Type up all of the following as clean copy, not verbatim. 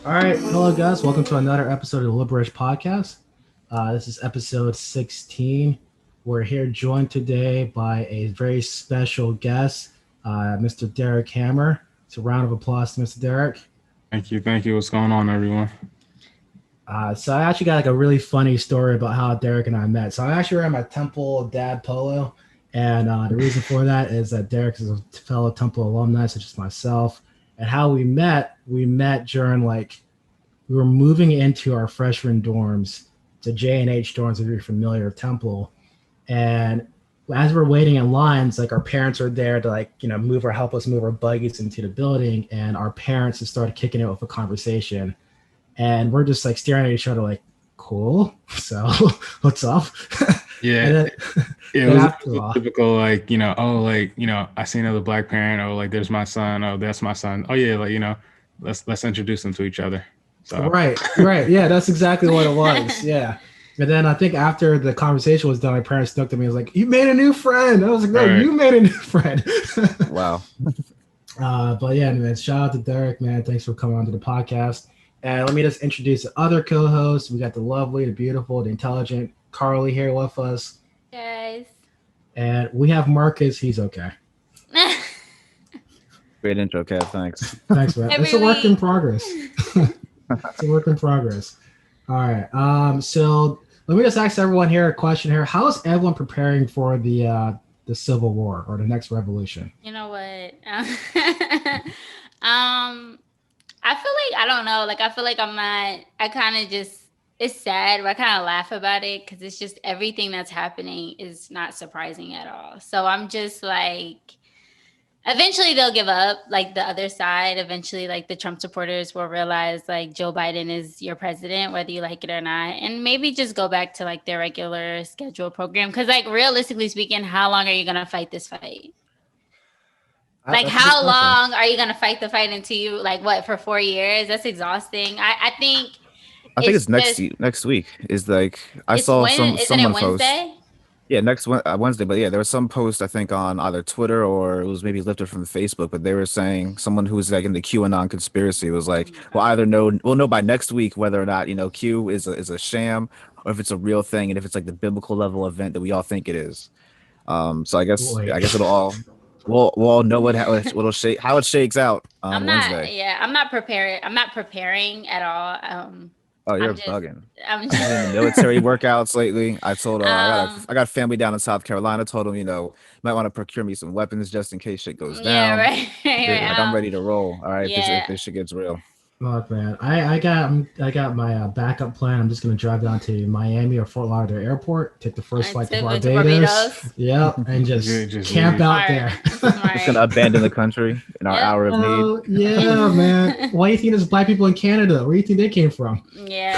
All right, hello guys. Welcome to another episode of the Liberalish podcast. This is episode 16. We're here joined today by a very special guest, Mr. Derek Hammer. It's a round of applause to Mr. Derek. Thank you. What's going on, everyone? So I actually got like a really funny story about how Derek and I met. So I actually wearing my Temple Dad polo, and the reason for that is that Derek is a fellow Temple alumni, such as myself. And how we met during we were moving into our freshman dorms, to J&H dorms, if you're familiar with Temple. And as we're waiting in lines, like our parents are there to help us move our buggies into the building. And our parents just started kicking it with a conversation. And we're just like staring at each other like, cool. So what's up? Yeah. It was typical, I see another black parent. Oh, like there's my son. Oh, that's my son. Oh yeah, let's introduce them to each other. So Right. Yeah, that's exactly what it was. Yeah. And then I think after the conversation was done, my parents looked at me and was like, "You made a new friend." I was like, "No, right. You made a new friend." Wow. But yeah, man, shout out to Derek, man. Thanks for coming on to the podcast. And let me just introduce the other co-hosts. We got the lovely, the beautiful, the intelligent Carly here with us. Guys. And we have Marcus. He's okay. Great intro, Kev. Thanks. Thanks, man. It's a work in progress. It's a work in progress. All right. So let me just ask everyone here a question here. How is everyone preparing for the Civil War or the next revolution? You know what? I feel like, I don't know, I feel like it's sad, but I kind of laugh about it because it's just everything that's happening is not surprising at all. So I'm just like, eventually they'll give up, like the other side. Eventually, like the Trump supporters will realize like Joe Biden is your president, whether you like it or not, and maybe just go back to like their regular scheduled program. Because like realistically speaking, how long are you going to fight this fight? Like, how long are you going to fight the fight until you, for 4 years? That's exhausting. I think it's next week is like, I saw someone post. Yeah, next Wednesday. But yeah, there was some post, I think, on either Twitter or it was maybe lifted from Facebook, but they were saying someone who's like in the Q-Anon conspiracy was like, we'll know by next week whether or not, Q is a sham or if it's a real thing and if it's like the biblical level event that we all think it is. So I guess it'll all... We'll all know how it shakes out on Wednesday. Yeah, I'm not prepared. I'm not preparing at all. Oh, you're bugging. I'm just doing the military workouts lately. I told I got family down in South Carolina. Told them, might want to procure me some weapons just in case shit goes down. Yeah, right. Like I'm ready to roll. All right, if this shit gets real. Look, man, I got my backup plan. I'm just gonna drive down to Miami or Fort Lauderdale Airport, take the first flight to Barbados. Yeah, and just camp out there. Just gonna abandon the country in our hour of need. Yeah, man. Why do you think there's black people in Canada? Where do you think they came from? Yeah,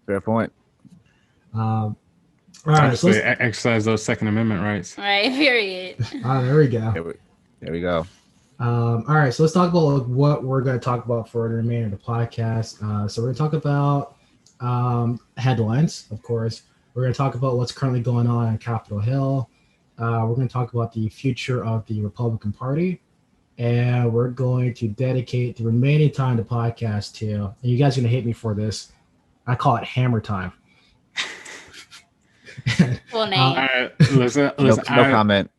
fair point. All right, so exercise those Second Amendment rights. Right. Period. There we go. There we go. All right, so let's talk about what we're going to talk about for the remainder of the podcast. So we're going to talk about headlines, of course. We're going to talk about what's currently going on Capitol Hill. We're going to talk about the future of the Republican Party. And we're going to dedicate the remaining time of the podcast to, and you guys are going to hate me for this, I call it Hammer Time. Full name. Listen, no comment.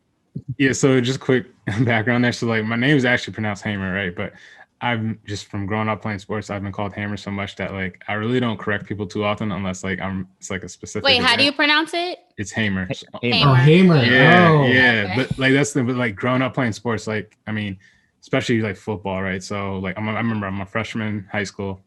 Yeah, so just quick background there. So my name is actually pronounced Hammer, right? But I'm just from growing up playing sports, I've been called Hammer so much that I really don't correct people too often unless it's a specific. Wait, how do you pronounce it? It's Hammer. Hammer. Oh, Hammer. Yeah, oh. Yeah. Okay. But growing up playing sports, especially football, right? So I remember I'm a freshman in high school.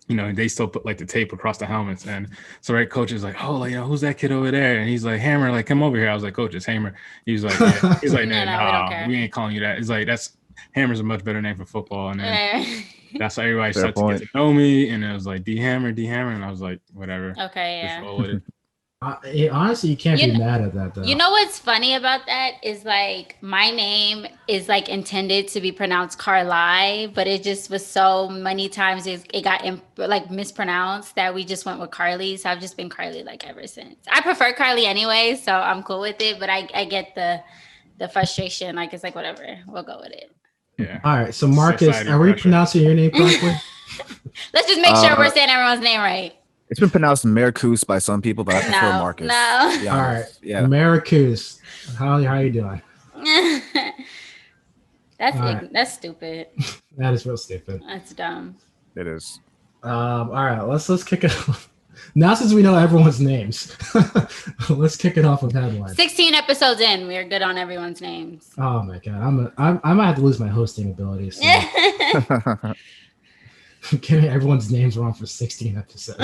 They still put the tape across the helmets. And so, right, coach is like, oh, who's that kid over there? And he's like, Hammer, come over here. I was like, coach, it's Hammer. He's like, no, we ain't calling you that. It's like, Hammer's a much better name for football. And then that's how everybody started to get to know me. And it was like, D Hammer. And I was like, whatever. Okay, yeah. Just roll with it. Honestly, you can't be mad at that, though. You know what's funny about that is my name is intended to be pronounced Carly, but it just was so many times it got mispronounced that we just went with Carly. So I've just been Carly ever since. I prefer Carly anyway, so I'm cool with it. But I get the frustration. It's whatever, we'll go with it. Yeah. All right. So Marcus, Society are we pressure. pronouncing your name correctly? Let's just make sure we're saying everyone's name right. It's been pronounced Marcus by some people, but I prefer Marcus. No. Yeah. All right. Yeah. Marcus. How you doing? That's stupid. That is real stupid. That's dumb. It is. All right. Let's kick it off. Now, since we know everyone's names, let's kick it off with headlines. 16 episodes in, we're good on everyone's names. Oh my god, I might have to lose my hosting abilities. So. Getting everyone's names wrong for 16 episodes.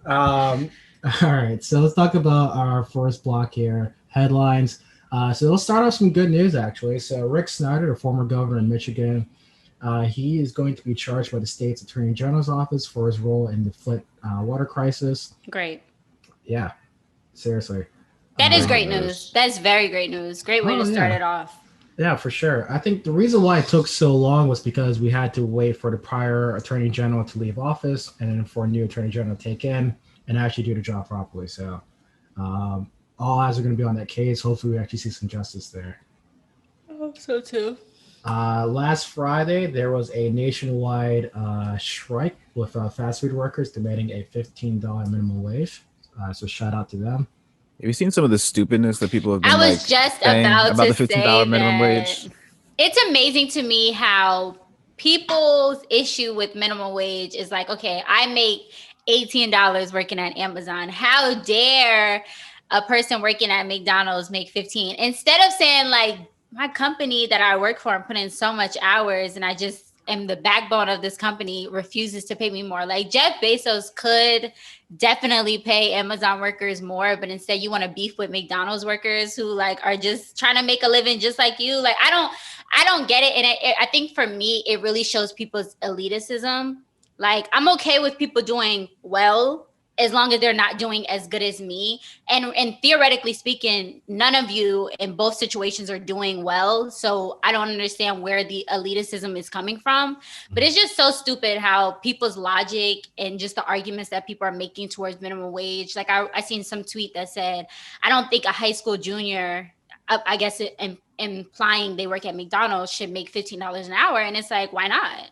All right, so let's talk about our first block here, headlines. So let's start off some good news, actually. So Rick Snyder, the former governor of Michigan, he is going to be charged by the state's attorney general's office for his role in the Flint water crisis. Great. Yeah, seriously. That is great news. That is very great news. Great way to start it off. Yeah, for sure. I think the reason why it took so long was because we had to wait for the prior attorney general to leave office and then for a new attorney general to take in and actually do the job properly. So all eyes are going to be on that case. Hopefully we actually see some justice there. I hope so too. Last Friday, there was a nationwide strike with fast food workers demanding a $15 minimum wage. So shout out to them. Have you seen some of the stupidness that people have been I was just about the to $15 say minimum that. wage? It's amazing to me how people's issue with minimum wage is like, okay, I make $18 working at Amazon. How dare a person working at McDonald's make 15? Instead of saying like, my company that I work for, I'm putting in so much hours and I just am the backbone of this company, refuses to pay me more. Like Jeff Bezos could definitely pay Amazon workers more, but instead you want to beef with McDonald's workers who like are just trying to make a living just like you. Like I don't get it. And I think for me, it really shows people's elitism. Like I'm okay with people doing well as long as they're not doing as good as me. And theoretically speaking, none of you in both situations are doing well. So I don't understand where the elitism is coming from. But it's just so stupid how people's logic and just the arguments that people are making towards minimum wage. Like I seen some tweet that said, I don't think a high school junior, I guess implying they work at McDonald's, should make $15 an hour. And it's like, why not?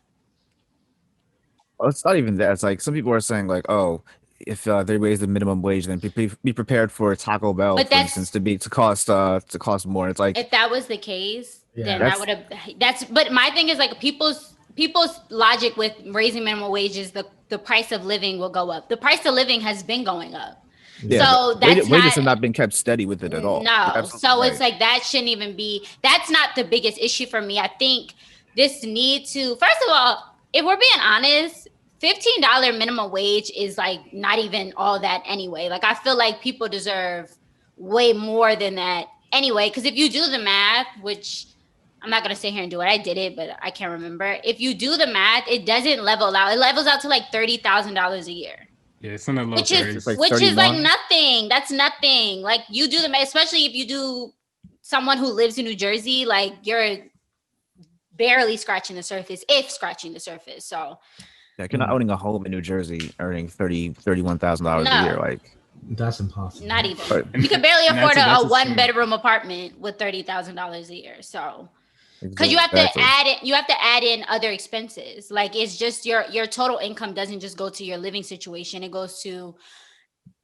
Well, it's not even that. It's like some people are saying like, oh, if they raise the minimum wage, then be prepared for Taco Bell, for instance, to cost more. It's like if that was the case, then that would have. But my thing is like people's logic with raising minimum wage is the price of living will go up. The price of living has been going up. Yeah, so that's wages have not been kept steady with it at all. No, so it's like that shouldn't even be. That's not the biggest issue for me. I think this need to. First of all, if we're being honest, $15 minimum wage is like not even all that anyway. Like I feel like people deserve way more than that anyway. Because if you do the math, which I'm not gonna sit here and do it, I did it, but I can't remember. If you do the math, it doesn't level out. It levels out to like $30,000 a year. Yeah, it's in the low which 30s. is like nothing. That's nothing. Like you do the math, especially if you do someone who lives in New Jersey, like you're barely scratching the surface, if scratching the surface. So. Like you're not owning a home in New Jersey earning $31,000 a year. Like that's impossible. Not even. You can barely afford a 1-bedroom apartment with $30,000 a year. So because you have to add in other expenses. Like it's just your total income doesn't just go to your living situation. It goes to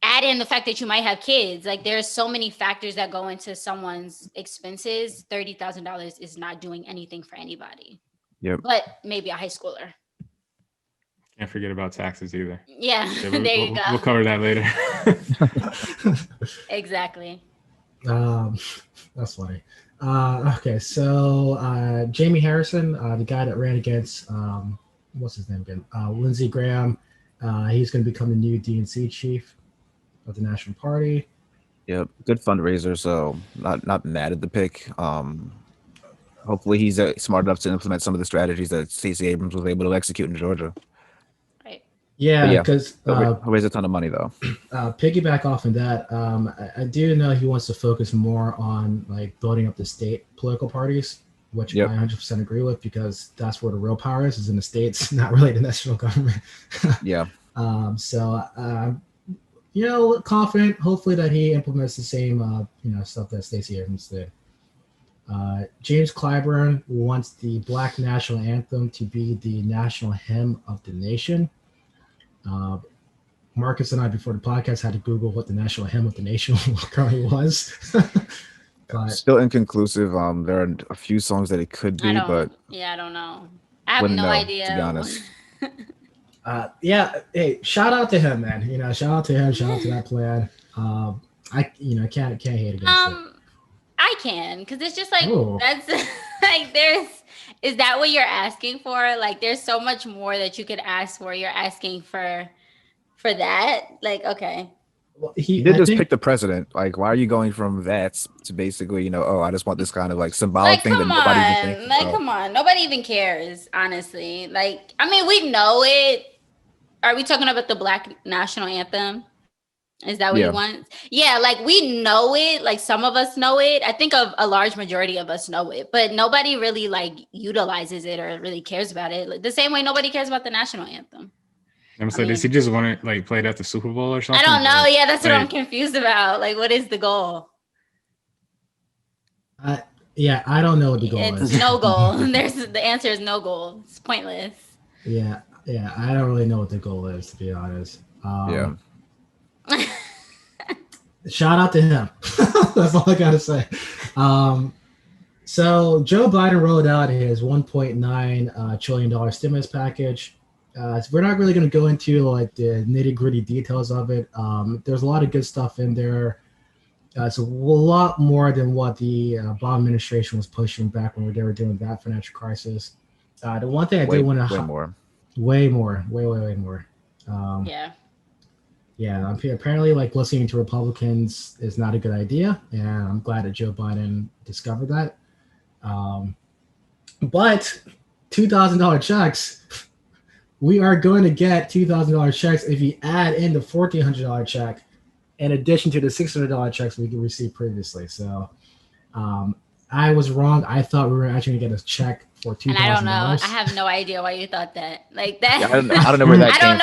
add in the fact that you might have kids. Like there's so many factors that go into someone's expenses. $30,000 is not doing anything for anybody. Yep. But maybe a high schooler. Can't forget about taxes either. Yeah, there you go. We'll cover that later. Exactly. That's funny. Okay, so Jamie Harrison, the guy that ran against, what's his name again? Lindsey Graham. He's going to become the new DNC chief of the National Party. Yep, good fundraiser. So not mad at the pick. Hopefully he's smart enough to implement some of the strategies that Stacey Abrams was able to execute in Georgia. Yeah, because he'll raise a ton of money though. Piggyback off of that, I do know he wants to focus more on like building up the state political parties, which I 100% agree with because that's where the real power is in the states, not really the national government. Yeah. Confident, hopefully that he implements the same, stuff that Stacey Abrams did. James Clyburn wants the Black National Anthem to be the national hymn of the nation. Marcus and I, before the podcast, had to Google what the national hymn of the nation currently was. But still inconclusive. There are a few songs that it could be, but I don't know. I have no idea. To be honest. Hey, shout out to him, man. Shout out to him. Shout out to that plan. I can't hate against it. I can, because it's just like that's like is that what you're asking for? Like, there's so much more that you could ask for. You're asking for that. Like, okay. Well, he did pick the president. Like, why are you going from that to basically, I just want this kind of like symbolic thing that nobody even thinks about. Come on, nobody even cares, honestly. Like, I mean, we know it. Are we talking about the Black National Anthem? Is that what he wants? Yeah, like we know it. Like some of us know it. I think a large majority of us know it, but nobody really like utilizes it or really cares about it. Like, the same way nobody cares about the national anthem. I'm saying, does he just want to like play it at the Super Bowl or something? I don't know. Yeah, that's what I'm confused about. Like, what is the goal? I don't know what the goal is. It's no goal. The answer is no goal. It's pointless. Yeah, I don't really know what the goal is, to be honest. Shout out to him. That's all I gotta say. So Joe Biden rolled out his $1.9 trillion stimulus package. So we're not really going to go into like the nitty-gritty details of it. There's a lot of good stuff in there. It's a lot more than what the Obama administration was pushing back when they were doing that financial crisis. The one thing I did want to way more. Yeah, apparently like listening to Republicans is not a good idea, and I'm glad that Joe Biden discovered that. But $2,000 checks, we are going to get $2,000 checks if you add in the $1,400 check in addition to the $600 checks we received previously. So I was wrong. I thought we were actually going to get a check for $2,000. And I don't know. I have no idea why you thought that. Like that. Yeah, I don't know where that came from. I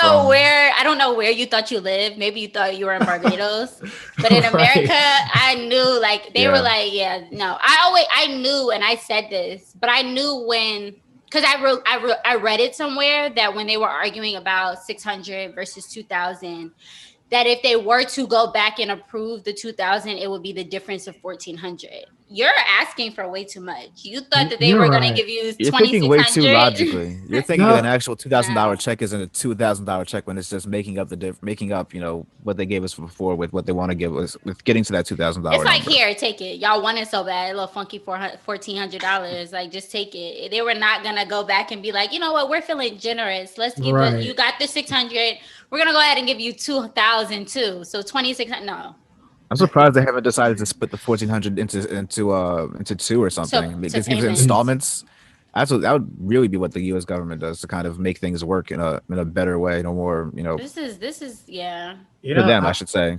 don't know where you thought you lived. Maybe you thought you were in Barbados. But in America, I knew like they were like, no. I knew, and I said this, but I knew when, because I read it somewhere that when they were arguing about 600 versus 2,000, that if they were to go back and approve the 2,000, it would be the difference of 1,400. You're asking for way too much. You thought that they were going to give you 2,600. You're thinking way too logically. You're thinking an actual $2,000 check isn't a $2,000 check when it's just making up what they gave us before with what they want to give us with getting to that $2,000. It's like, here, take it. Y'all want it so bad, a little funky $1,400. Like, just take it. They were not going to go back and be like, you know what, we're feeling generous. Let's give you got the 600. We're going to go ahead and give you 2,000 too. So 2,600. No. I'm surprised they haven't decided to split the 1,400 into two or something. Because even installments, that would really be what the U.S. government does to kind of make things work in a better way, no more. This is yeah. For them, I should say.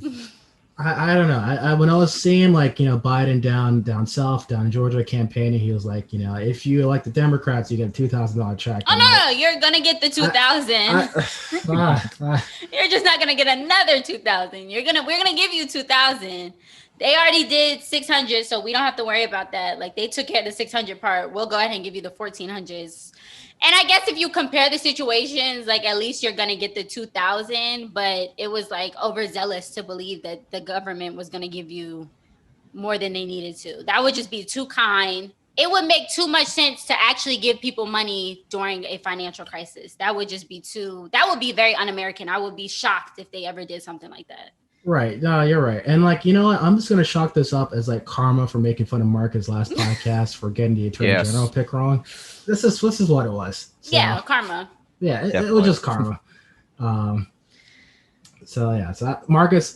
I don't know. When I was seeing Biden down south, down Georgia campaigning, he was like, if you elect the Democrats, you get a $2,000 check. Oh no, you're gonna get the 2,000. You're just not gonna get another 2,000. We're gonna give you 2,000. They already did 600, so we don't have to worry about that. Like, they took care of the 600 part. We'll go ahead and give you the 1,400s. And I guess if you compare the situations, like, at least you're going to get the 2,000, but it was like overzealous to believe that the government was going to give you more than they needed to. That would just be too kind. It would make too much sense to actually give people money during a financial crisis. That would just be that would be very un-American. I would be shocked if they ever did something like that. Right. No, you're right. And you know what? I'm just going to chalk this up as like karma for making fun of Marc's last podcast for getting the Attorney General pick wrong. This is what it was. So, yeah, karma. Yeah, it was just karma. So Marcus,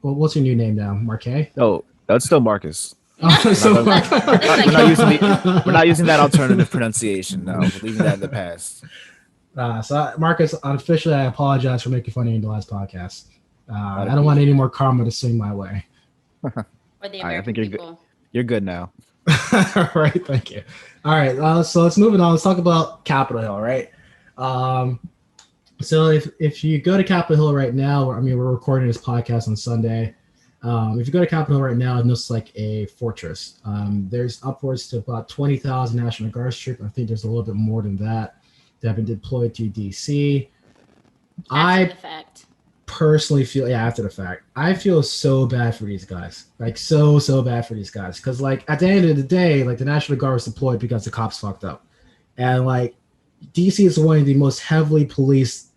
what's your new name now? Marquet? No, that's still Marcus. We're not using that alternative pronunciation. No, we're leaving that in the past. So Marcus, unofficially, I apologize for making fun of you in the last podcast. I don't want any more karma to swing my way. Or the American I think people. You're good now. All right, thank you. All right, so let's move on. Let's talk about Capitol Hill, right? So if you go to Capitol Hill right now, we're recording this podcast on Sunday. If you go to Capitol right now, it looks like a fortress. There's upwards to about 20,000 National Guard troops. I think there's a little bit more than that have been deployed to DC. After the fact. Personally feel, after the fact, I feel so bad for these guys. Like, so bad for these guys. Because, like, at the end of the day, like, the National Guard was deployed because the cops fucked up. And, like, DC is one of the most heavily policed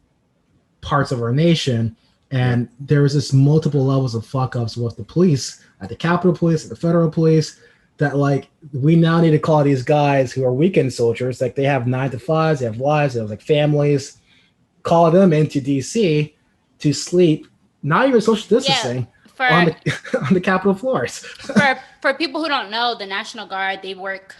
parts of our nation. And there was just multiple levels of fuck ups with the police, at the Capitol Police, at the federal police, that like we now need to call these guys who are weekend soldiers, like they have 9 to 5s, they have wives, they have like families, call them into DC to sleep, not even social distancing, on the Capitol floors. for people who don't know, the National Guard, they work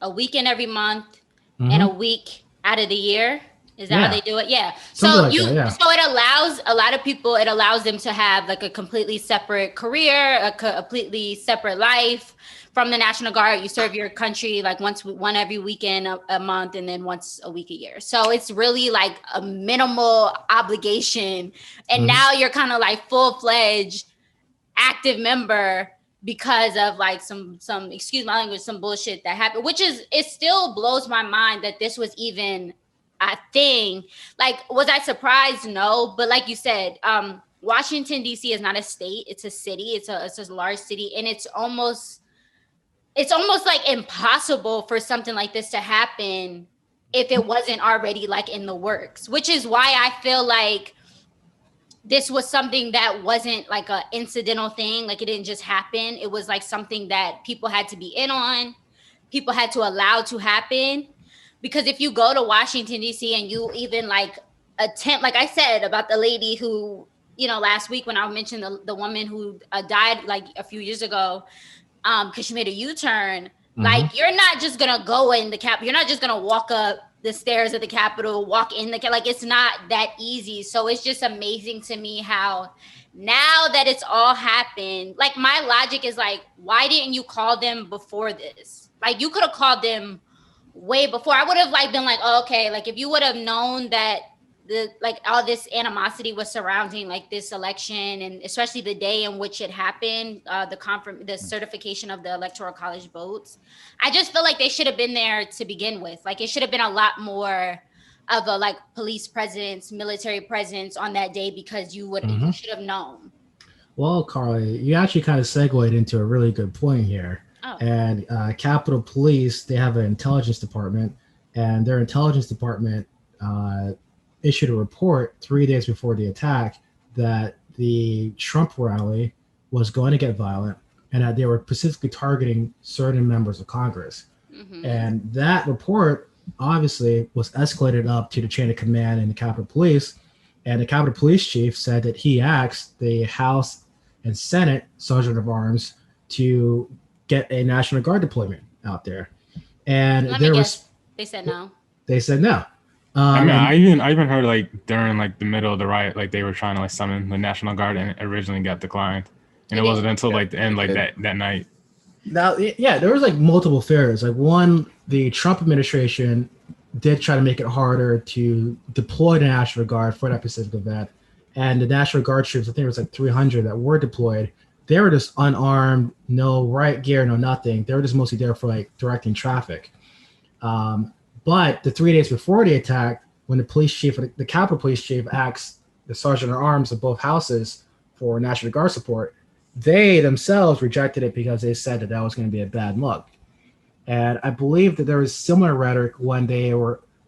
a weekend every month and a week out of the year. Is that how they do it? Yeah. So so it allows a lot of people, it allows them to have like a completely separate career, a completely separate life from the National Guard. You serve your country like one every weekend a month, and then once a week a year. So it's really like a minimal obligation. And now you're kind of like full-fledged active member because of like some excuse my language, some bullshit that happened, which is, it still blows my mind that this was even a thing. Like, was I surprised? No, but like you said, Washington D.C. is not a state; it's a city. It's a large city, and it's almost like impossible for something like this to happen if it wasn't already like in the works. Which is why I feel like this was something that wasn't like an incidental thing. Like, it didn't just happen. It was like something that people had to be in on. People had to allow to happen. Because if you go to Washington, D.C. and you even like attempt, like I said about the lady who, last week when I mentioned the woman who died like a few years ago, because she made a U-turn, like you're not just going to go in the Capitol. You're not just going to walk up the stairs of the Capitol, walk in like it's not that easy. So it's just amazing to me how now that it's all happened, like my logic is like, why didn't you call them before this? Like you could have called them way before. I would have like been like, oh, okay, like if you would have known that all this animosity was surrounding like this election, and especially the day in which it happened, the certification of the Electoral College votes, I just feel like they should have been there to begin with. Like it should have been a lot more of a like police presence, military presence on that day, because you should have known. Well, Carly, you actually kind of segued into a really good point here. Oh. And Capitol Police, they have an intelligence department, and their intelligence department issued a report 3 days before the attack that the Trump rally was going to get violent, and that they were specifically targeting certain members of Congress. And that report obviously was escalated up to the chain of command in the Capitol Police, and the Capitol Police chief said that he asked the House and Senate Sergeant of Arms to get a National Guard deployment out there, and they said no. They said no. I even heard like during like the middle of the riot, like they were trying to like summon the National Guard, and it originally got declined, and it wasn't until like the end, like that night. Now, there was like multiple fears. Like one, the Trump administration did try to make it harder to deploy the National Guard for that specific event, and the National Guard troops, I think it was like 300 that were deployed. They were just unarmed, no riot gear, no nothing. They were just mostly there for like directing traffic. But the 3 days before the attack, when the police chief, the Capitol Police chief, asked the sergeant at arms of both houses for National Guard support, they themselves rejected it because they said that was going to be a bad look. And I believe that there was similar rhetoric when the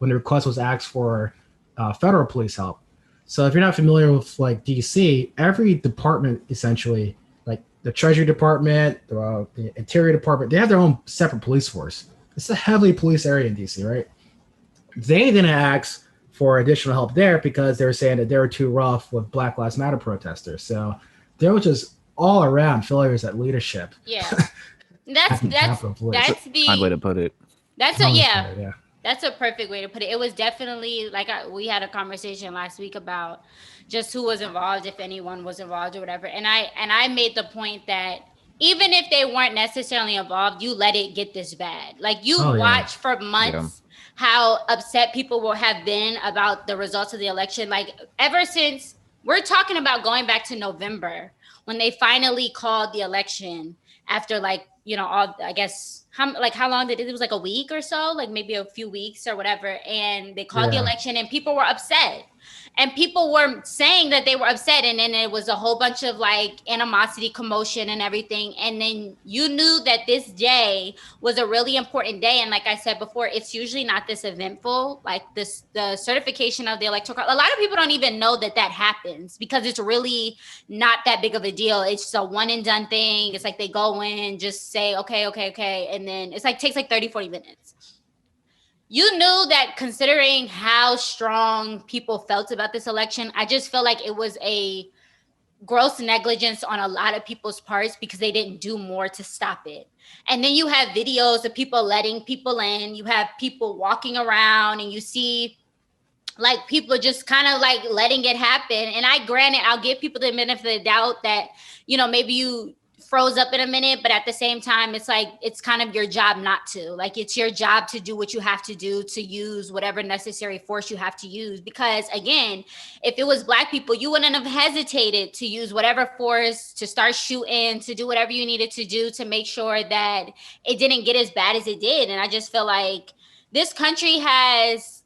request was asked for federal police help. So if you're not familiar with like DC, every department essentially, like the Treasury Department, the Interior Department, they have their own separate police force. It's a heavily police area in DC, right? They didn't ask for additional help there because they were saying that they were too rough with Black Lives Matter protesters. So there was just all around failures at leadership. Yeah, that's the odd way to put it. That's a perfect way to put it. It was definitely like we had a conversation last week about just who was involved, if anyone was involved or whatever. And I made the point that even if they weren't necessarily involved, you let it get this bad. Like you watch for months how upset people will have been about the results of the election. Like ever since, we're talking about going back to November when they finally called the election after like, you know, all, I guess, how long did it was like a week or so, like maybe a few weeks or whatever. And they called the election and people were upset. And people were saying that they were upset. And then it was a whole bunch of like animosity, commotion and everything. And then you knew that this day was a really important day. And like I said before, it's usually not this eventful, like this, the certification of the electoral college. A lot of people don't even know that that happens because it's really not that big of a deal. It's just a one and done thing. It's like they go in, just say, okay. And then it's like, takes like 30, 40 minutes. You knew that considering how strong people felt about this election, I just feel like it was a gross negligence on a lot of people's parts because they didn't do more to stop it. And then you have videos of people letting people in. You have people walking around and you see like people just kind of like letting it happen. And I'll give people the benefit of the doubt that, you know, maybe you froze up in a minute, but at the same time, it's like, it's kind of your job not to. Like, it's your job to do what you have to do, to use whatever necessary force you have to use. Because again, if it was Black people, you wouldn't have hesitated to use whatever force, to start shooting, to do whatever you needed to do to make sure that it didn't get as bad as it did. And I just feel like this country has,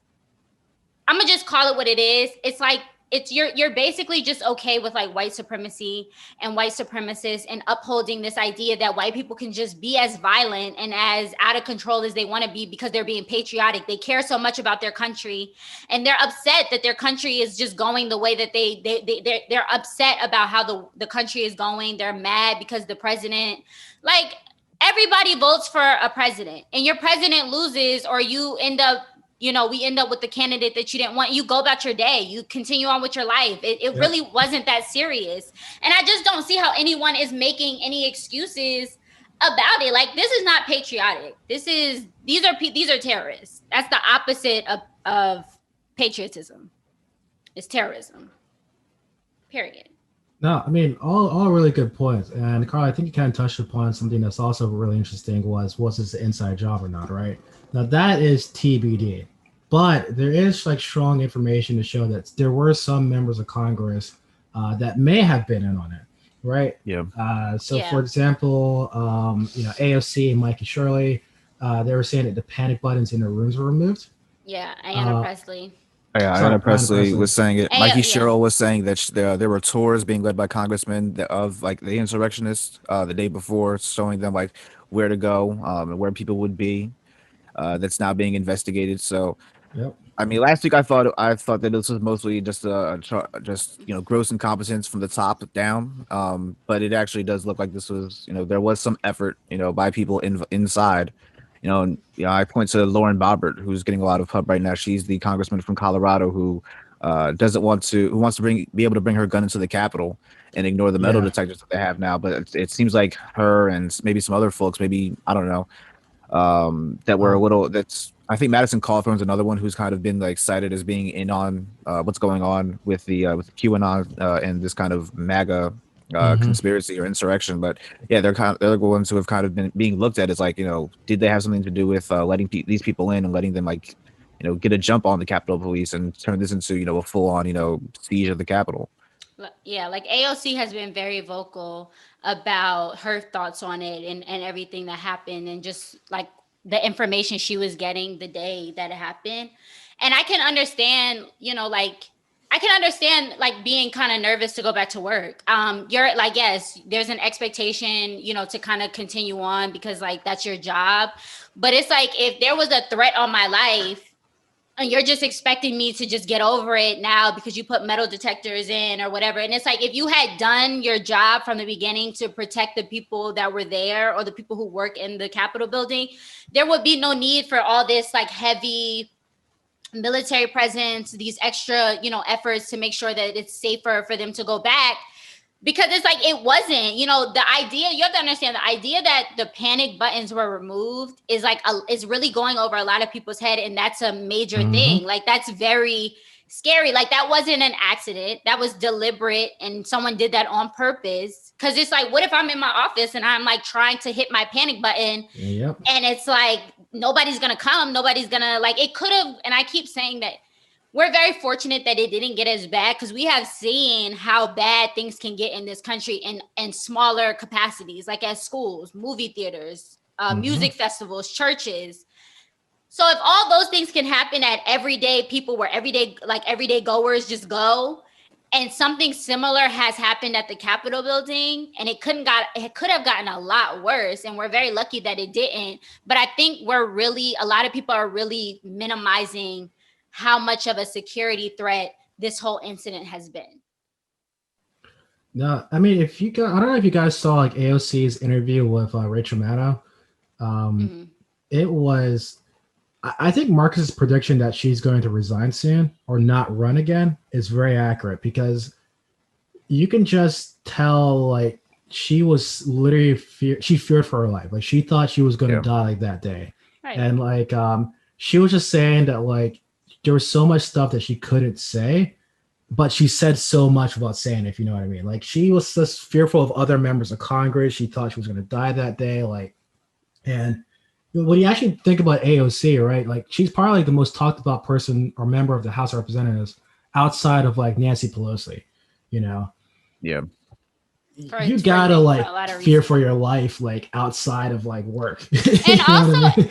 I'm gonna just call it what it is. It's like, you're basically just okay with like white supremacy and white supremacists and upholding this idea that white people can just be as violent and as out of control as they want to be because they're being patriotic. They care so much about their country and they're upset that their country is just going the way that they're upset about how the country is going. They're mad because the president, like, everybody votes for a president and your president loses, or you end up, you know, we end up with the candidate that you didn't want. You go about your day. You continue on with your life. It really wasn't that serious. And I just don't see how anyone is making any excuses about it. Like, this is not patriotic. These are terrorists. That's the opposite of patriotism. It's terrorism. Period. No, I mean, all really good points. And Carl, I think you kind of touched upon something that's also really interesting was this an inside job or not, right? Now that is TBD, but there is like strong information to show that there were some members of Congress that may have been in on it, right? Yeah. For example, you know, A.O.C. and Mikey Shirley, they were saying that the panic buttons in their rooms were removed. Yeah, Ayanna Pressley. Yeah, Ayanna Pressley was saying it. Mikey Sherrill was saying that there were tours being led by congressmen of like the insurrectionists the day before, showing them like where to go and where people would be. That's now being investigated. So, I mean, last week I thought that this was mostly just you know, gross incompetence from the top down. But it actually does look like this was, you know, there was some effort, you know, by people inside. You know, and, you know, I point to Lauren Boebert, who's getting a lot of pub right now. She's the congressman from Colorado who wants to be able to bring her gun into the Capitol and ignore the metal detectors that they have now. But it seems like her and maybe some other folks, maybe, I don't know, that were a little. I think Madison Cawthorn's another one who's kind of been like cited as being in on what's going on with the QAnon and this kind of MAGA conspiracy or insurrection. But yeah, they're the ones who have kind of been being looked at as like, you know, did they have something to do with letting these people in and letting them like, you know, get a jump on the Capitol Police and turn this into, you know, a full on, you know, siege of the Capitol. Yeah, like A.O.C. has been very vocal about her thoughts on it and everything that happened and just like the information she was getting the day that it happened. And I can understand, you know, like I can understand like being kind of nervous to go back to work. You're like, yes, there's an expectation, you know, to kind of continue on because like that's your job. But it's like if there was a threat on my life, and you're just expecting me to just get over it now because you put metal detectors in or whatever. And it's like, if you had done your job from the beginning to protect the people that were there or the people who work in the Capitol building, there would be no need for all this like heavy military presence, these extra, you know, efforts to make sure that it's safer for them to go back. Because it's like, it wasn't, you know, the idea, you have to understand the idea that the panic buttons were removed is like, is really going over a lot of people's head. And that's a major thing. Like, that's very scary. Like, that wasn't an accident. That was deliberate. And someone did that on purpose. Cause it's like, what if I'm in my office and I'm like trying to hit my panic button and it's like, nobody's going to come. Nobody's going to like, it could have, and I keep saying that we're very fortunate that it didn't get as bad, because we have seen how bad things can get in this country in smaller capacities, like at schools, movie theaters, music festivals, churches. So if all those things can happen at everyday people, where everyday goers just go, and something similar has happened at the Capitol building, and it could have gotten a lot worse, and we're very lucky that it didn't. But I think a lot of people are really minimizing how much of a security threat this whole incident has been. No, I mean, I don't know if you guys saw like A.O.C's interview with Rachel Maddow. It was, I think Marcus's prediction that she's going to resign soon or not run again is very accurate, because you can just tell, like, she was literally she feared for her life. Like, she thought she was going to die like that day. Right. And like, she was just saying that like there was so much stuff that she couldn't say, but she said so much without saying it, if you know what I mean. Like, she was just fearful of other members of Congress. She thought she was going to die that day. Like, and when you actually think about A.O.C, right? Like, she's probably the most talked about person or member of the House of Representatives outside of like Nancy Pelosi, you know? Yeah. You gotta like fear for your life, like outside of like work. And also, I mean?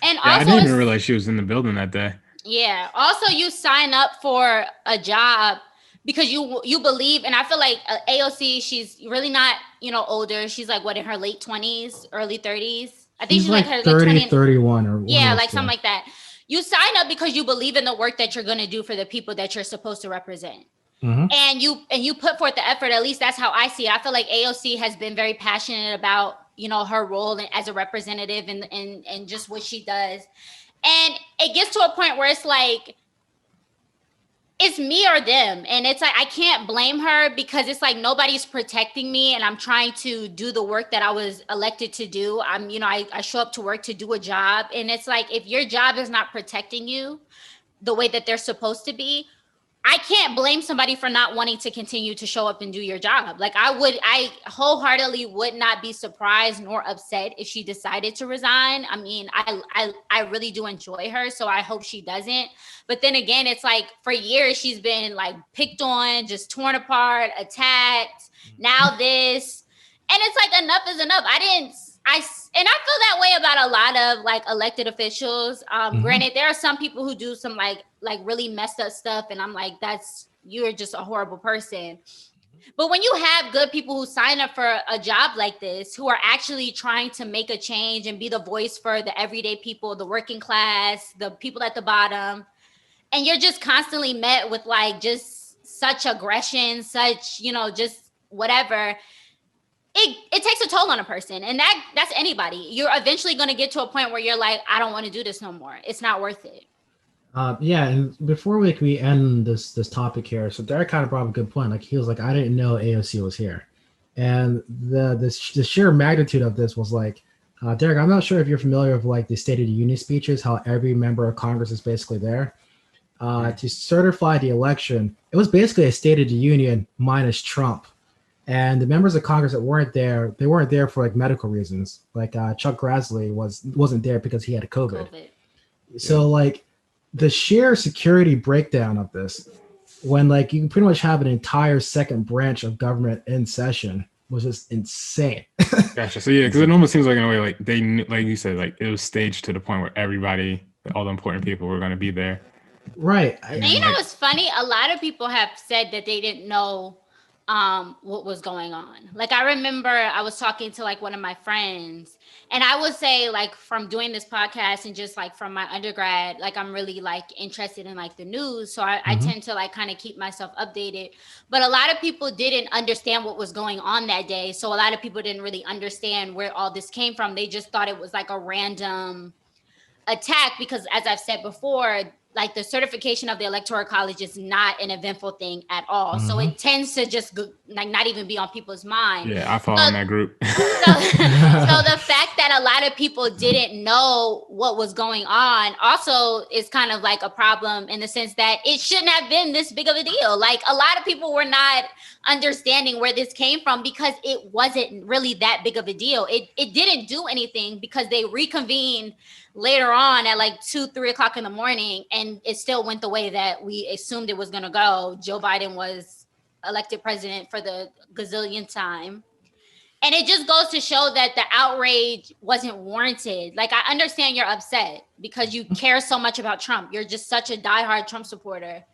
and I also, didn't even realize she was in the building that day. Yeah. Also, you sign up for a job because you believe, and I feel like A.O.C, she's really not, older. She's like what, in her late 20s, early 30s. I think she's like her 30, late 20s, 31 or yeah, like something like that. You sign up because you believe in the work that you're going to do for the people that you're supposed to represent. And you put forth the effort. At least that's how I see it. I feel like A.O.C has been very passionate about, her role as a representative and just what she does. And it gets to a point where it's like, it's me or them. And it's like, I can't blame her, because it's like nobody's protecting me, and I'm trying to do the work that I was elected to do. I show up to work to do a job. And it's like, if your job is not protecting you the way that they're supposed to be, I can't blame somebody for not wanting to continue to show up and do your job. Like, I wholeheartedly would not be surprised nor upset if she decided to resign. I mean, I really do enjoy her, so I hope she doesn't. But then again, it's like, for years she's been like picked on, just torn apart, attacked. Now this, and it's like, enough is enough. I feel that way about a lot of like elected officials. Granted, there are some people who do some like really messed up stuff, and I'm like, you're just a horrible person. But when you have good people who sign up for a job like this, who are actually trying to make a change and be the voice for the everyday people, the working class, the people at the bottom, and you're just constantly met with like just such aggression, such, just whatever. It takes a toll on a person, and that's anybody. You're eventually going to get to a point where you're like, I don't want to do this no more. It's not worth it. Yeah, and before we end this topic here, so Derek kind of brought up a good point. Like, he was like, I didn't know A.O.C was here, and the sheer magnitude of this was like, Derek, I'm not sure if you're familiar with like the State of the Union speeches, how every member of Congress is basically there. To certify the election, it was basically a State of the Union minus Trump. And the members of Congress that weren't there, they weren't there for like medical reasons. Like Chuck Grassley wasn't there because he had COVID. So like the sheer security breakdown of this, when like you can pretty much have an entire second branch of government in session, was just insane. Gotcha. So yeah, because it almost seems like in a way like they, like you said, like it was staged to the point where everybody, all the important people, were going to be there. Right. And what's funny? A lot of people have said that they didn't know what was going on. Like, I remember I was talking to like one of my friends, and I would say like from doing this podcast and just like from my undergrad, like I'm really like interested in like the news. So I tend to like kind of keep myself updated. But a lot of people didn't understand what was going on that day. So a lot of people didn't really understand where all this came from. They just thought it was like a random attack, because as I've said before, like the certification of the Electoral College is not an eventful thing at all. So it tends to just like not even be on people's mind. Yeah, I follow in that group. So the fact that a lot of people didn't know what was going on also is kind of like a problem in the sense that it shouldn't have been this big of a deal. Like a lot of people were not understanding where this came from because it wasn't really that big of a deal. It didn't do anything because they reconvened later on at like 2-3 o'clock in the morning, and it still went the way that we assumed it was going to go. Joe Biden was elected president for the gazillionth time. And it just goes to show that the outrage wasn't warranted. Like, I understand you're upset because you care so much about Trump. You're just such a diehard Trump supporter.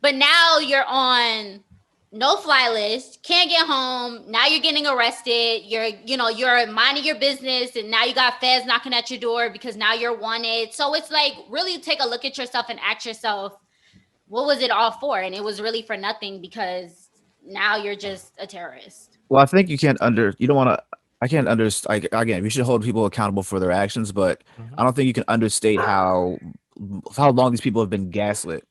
But now you're on no-fly list, can't get home. Now you're getting arrested. You're minding your business, and now you got feds knocking at your door because now you're wanted. So it's like, really take a look at yourself and ask yourself, what was it all for? And it was really for nothing because now you're just a terrorist. Well, I think you can't I can't understand. Again, we should hold people accountable for their actions, but I don't think you can understate how long these people have been gaslit.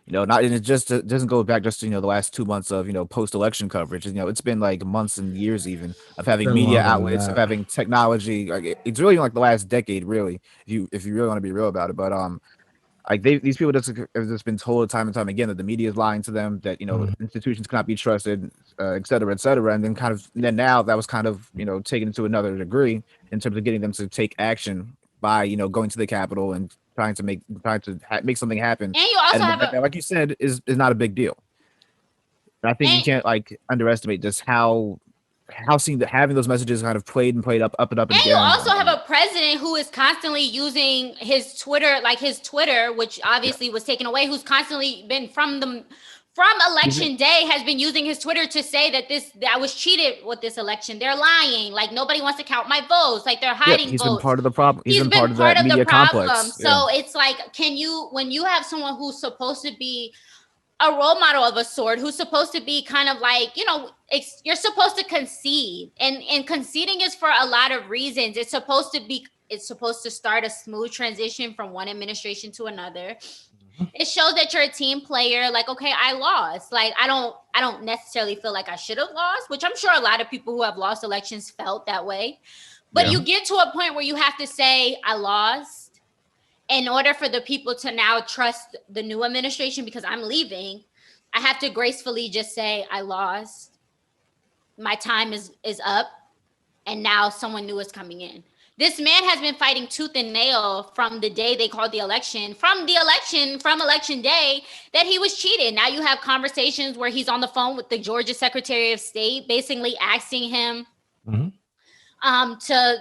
And it doesn't go back just to, the last 2 months of, post-election coverage. It's been like months and years even of having media outlets, of having technology. Like it's really like the last decade, really, if you really want to be real about it. But like these people have just been told time and time again that the media is lying to them, that institutions cannot be trusted, et cetera, and then now that was kind of taken to another degree in terms of getting them to take action by going to the Capitol and trying to make something happen. And you also like you said, is not a big deal. And I think you can't like underestimate just how having those messages kind of played up and again. You also have a president who is constantly using his Twitter, which obviously was taken away, who's constantly been from election day has been using his Twitter to say that I was cheated with this election. They're lying. Like, nobody wants to count my votes. Like, they're hiding votes. He's been part of the problem. He's been part of that media complex. So it's like, when you have someone who's supposed to be a role model of a sort, who's supposed to be kind of like, you're supposed to concede, and conceding is for a lot of reasons. It's supposed to start a smooth transition from one administration to another. It shows that you're a team player. Like, okay, I lost. Like, I don't necessarily feel like I should have lost, which I'm sure a lot of people who have lost elections felt that way. But you get to a point where you have to say, I lost, in order for the people to now trust the new administration, because I'm leaving. I have to gracefully just say, I lost. My time is up. And now someone new is coming in. This man has been fighting tooth and nail from the day they called the election, from election day, that he was cheated. Now you have conversations where he's on the phone with the Georgia Secretary of State, basically asking him to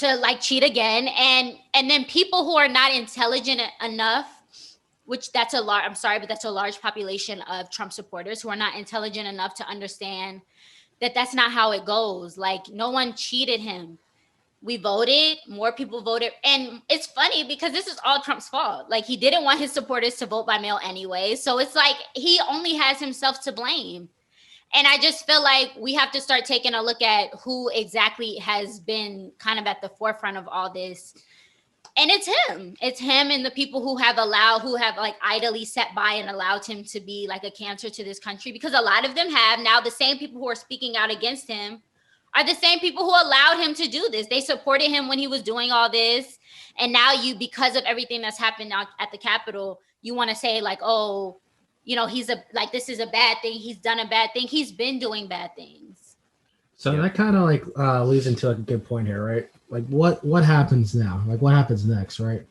like cheat again. And then people who are not intelligent enough, which that's a large population of Trump supporters who are not intelligent enough to understand that that's not how it goes. Like, no one cheated him. We voted, more people voted. And it's funny because this is all Trump's fault. Like, he didn't want his supporters to vote by mail anyway. So it's like he only has himself to blame. And I just feel like we have to start taking a look at who exactly has been kind of at the forefront of all this. And it's him. It's him and the people who have like idly sat by and allowed him to be like a cancer to this country, because a lot of them have. Now the same people who are speaking out against him are the same people who allowed him to do this. They supported him when he was doing all this. And now because of everything that's happened now at the Capitol, you want to say like, oh, this is a bad thing. He's done a bad thing. He's been doing bad things. So that kind of like leads into like a good point here, right? Like what happens now? Like what happens next, right?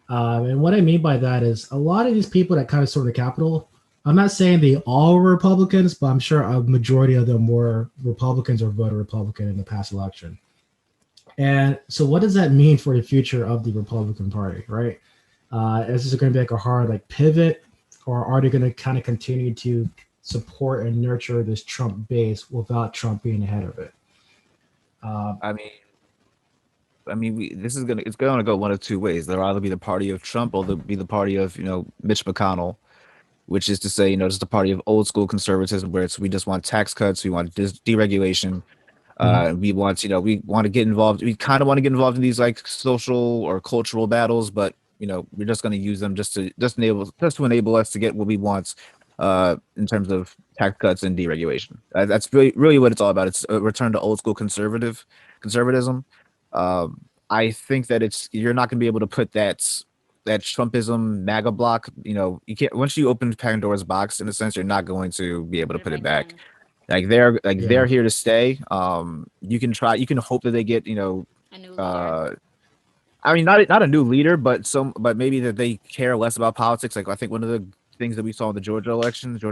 And what I mean by that is a lot of these people that kind of stormed the Capitol, I'm not saying they all were Republicans, but I'm sure a majority of them were Republicans or voted Republican in the past election. And so what does that mean for the future of the Republican Party, right? Is this going to be like a hard like pivot, or are they going to kind of continue to support and nurture this Trump base without Trump being ahead of it? It's going to go one of two ways. There'll either be the party of Trump or there'll be the party of, Mitch McConnell, which is to say, just a party of old school conservatism where we just want tax cuts, we want deregulation, we want to get involved. We kind of want to get involved in these like social or cultural battles, but we're just going to use them just to enable us to get what we want in terms of tax cuts and deregulation. That's really what it's all about. It's a return to old school conservatism. I think that you're not going to be able to put that Trumpism MAGA block. You can't, once you open Pandora's box, in a sense, you're not going to be able to put it back. Like they're here to stay. You can hope that they get, a new leader. I mean, not a new leader, but maybe that they care less about politics. Like I think one of the things that we saw in the Georgia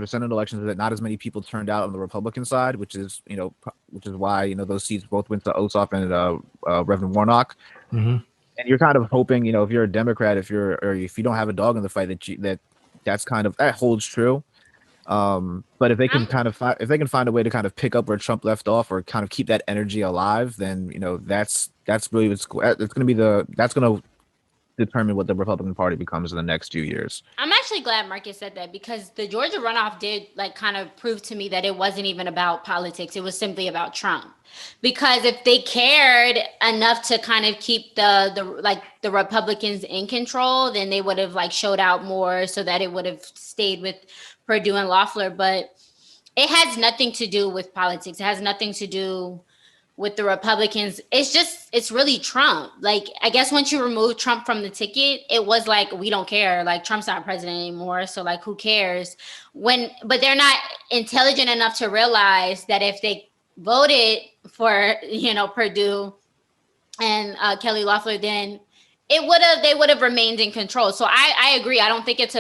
Senate elections, is that not as many people turned out on the Republican side, which is why those seats both went to Ossoff and Reverend Warnock. Mm-hmm. And you're kind of hoping, if you're a Democrat, if you don't have a dog in the fight, that holds true. But if they can find a way to kind of pick up where Trump left off, or kind of keep that energy alive, then that's really that's going to determine what the Republican Party becomes in the next few years. I'm actually glad Marcus said that, because the Georgia runoff did kind of prove to me that it wasn't even about politics. It was simply about Trump. Because if they cared enough to kind of keep the Republicans in control, then they would have showed out more, so that it would have stayed with Perdue and Loeffler. But it has nothing to do with politics. It has nothing to do with the Republicans. It's really Trump. I guess once you remove Trump from the ticket, it was we don't care. Trump's not president anymore. So who cares? But they're not intelligent enough to realize that if they voted for, Perdue and Kelly Loeffler, then they would have remained in control. So I agree. I don't think it's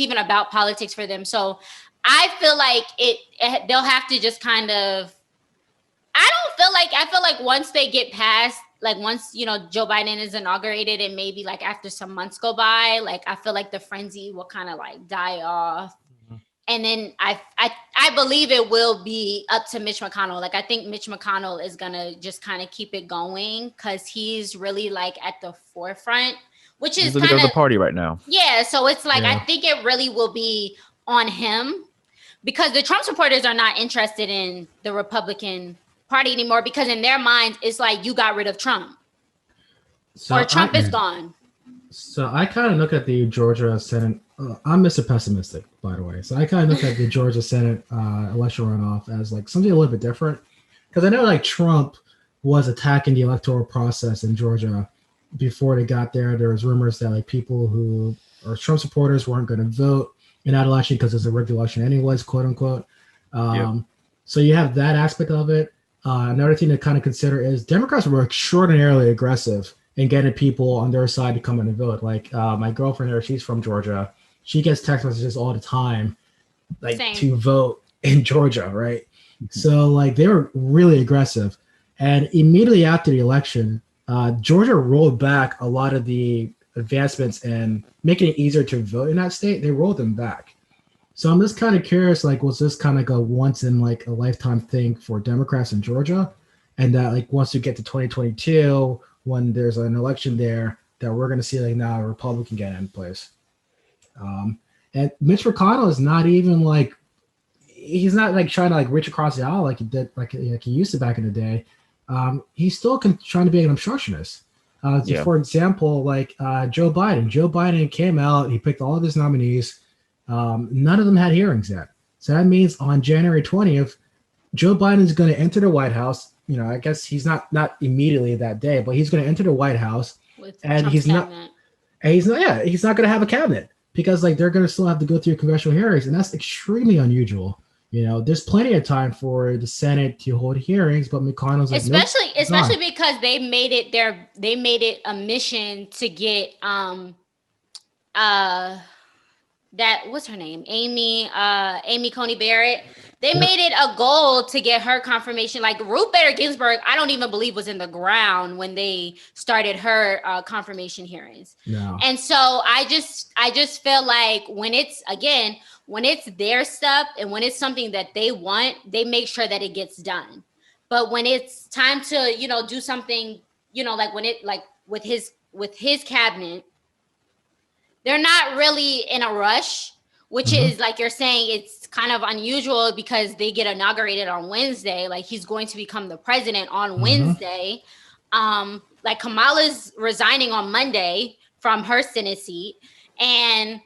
even about politics for them. So I feel they'll have to just kind of, I feel like once they get past, once, Joe Biden is inaugurated, and maybe after some months go by, I feel like the frenzy will kind of die off. Mm-hmm. And then I believe it will be up to Mitch McConnell. I think Mitch McConnell is going to just kind of keep it going, because he's really at the forefront, which is the leader of the party right now. Yeah. So it's I think it really will be on him, because the Trump supporters are not interested in the Republican Party anymore, because in their minds it's you got rid of Trump, or Trump is gone. So I kind of look at the Georgia Senate. I'm Mr. Pessimistic, by the way. So I kind of look at the Georgia Senate election runoff as something a little bit different, because I know Trump was attacking the electoral process in Georgia before they got there. There was rumors that people who are Trump supporters weren't going to vote in that election because it's a rigged election anyways, quote unquote. So you have that aspect of it. Another thing to kind of consider is Democrats were extraordinarily aggressive in getting people on their side to come in and vote. My girlfriend here, she's from Georgia. She gets text messages all the time, to vote in Georgia, right? Mm-hmm. So they were really aggressive. And immediately after the election, Georgia rolled back a lot of the advancements and making it easier to vote in that state. They rolled them back. So I'm just kind of curious, was this kind of a once in a lifetime thing for Democrats in Georgia? And that once you get to 2022, when there's an election there, that we're going to see now a Republican get in place. And Mitch McConnell is not even he's not trying to reach across the aisle like he did, he used to back in the day. He's still trying to be an obstructionist. For example, Joe Biden. Joe Biden came out, he picked all of his nominees. None of them had hearings yet. So that means on January 20th, Joe Biden's going to enter the White House. I guess he's not immediately that day, but he's going to enter the White House, and he's not going to have a cabinet, because they're going to still have to go through congressional hearings, and that's extremely unusual. There's plenty of time for the Senate to hold hearings, but McConnell's especially because they made it a mission to get that, what's her name? Amy Coney Barrett. They made it a goal to get her confirmation. Ruth Bader Ginsburg, I don't even believe was in the ground when they started her confirmation hearings. No. And so I just feel when it's their stuff and when it's something that they want, they make sure that it gets done. But when it's time to, do something, with his cabinet, they're not really in a rush, which is you're saying, it's kind of unusual because they get inaugurated on Wednesday. He's going to become the president on Wednesday. Kamala's resigning on Monday from her Senate seat. And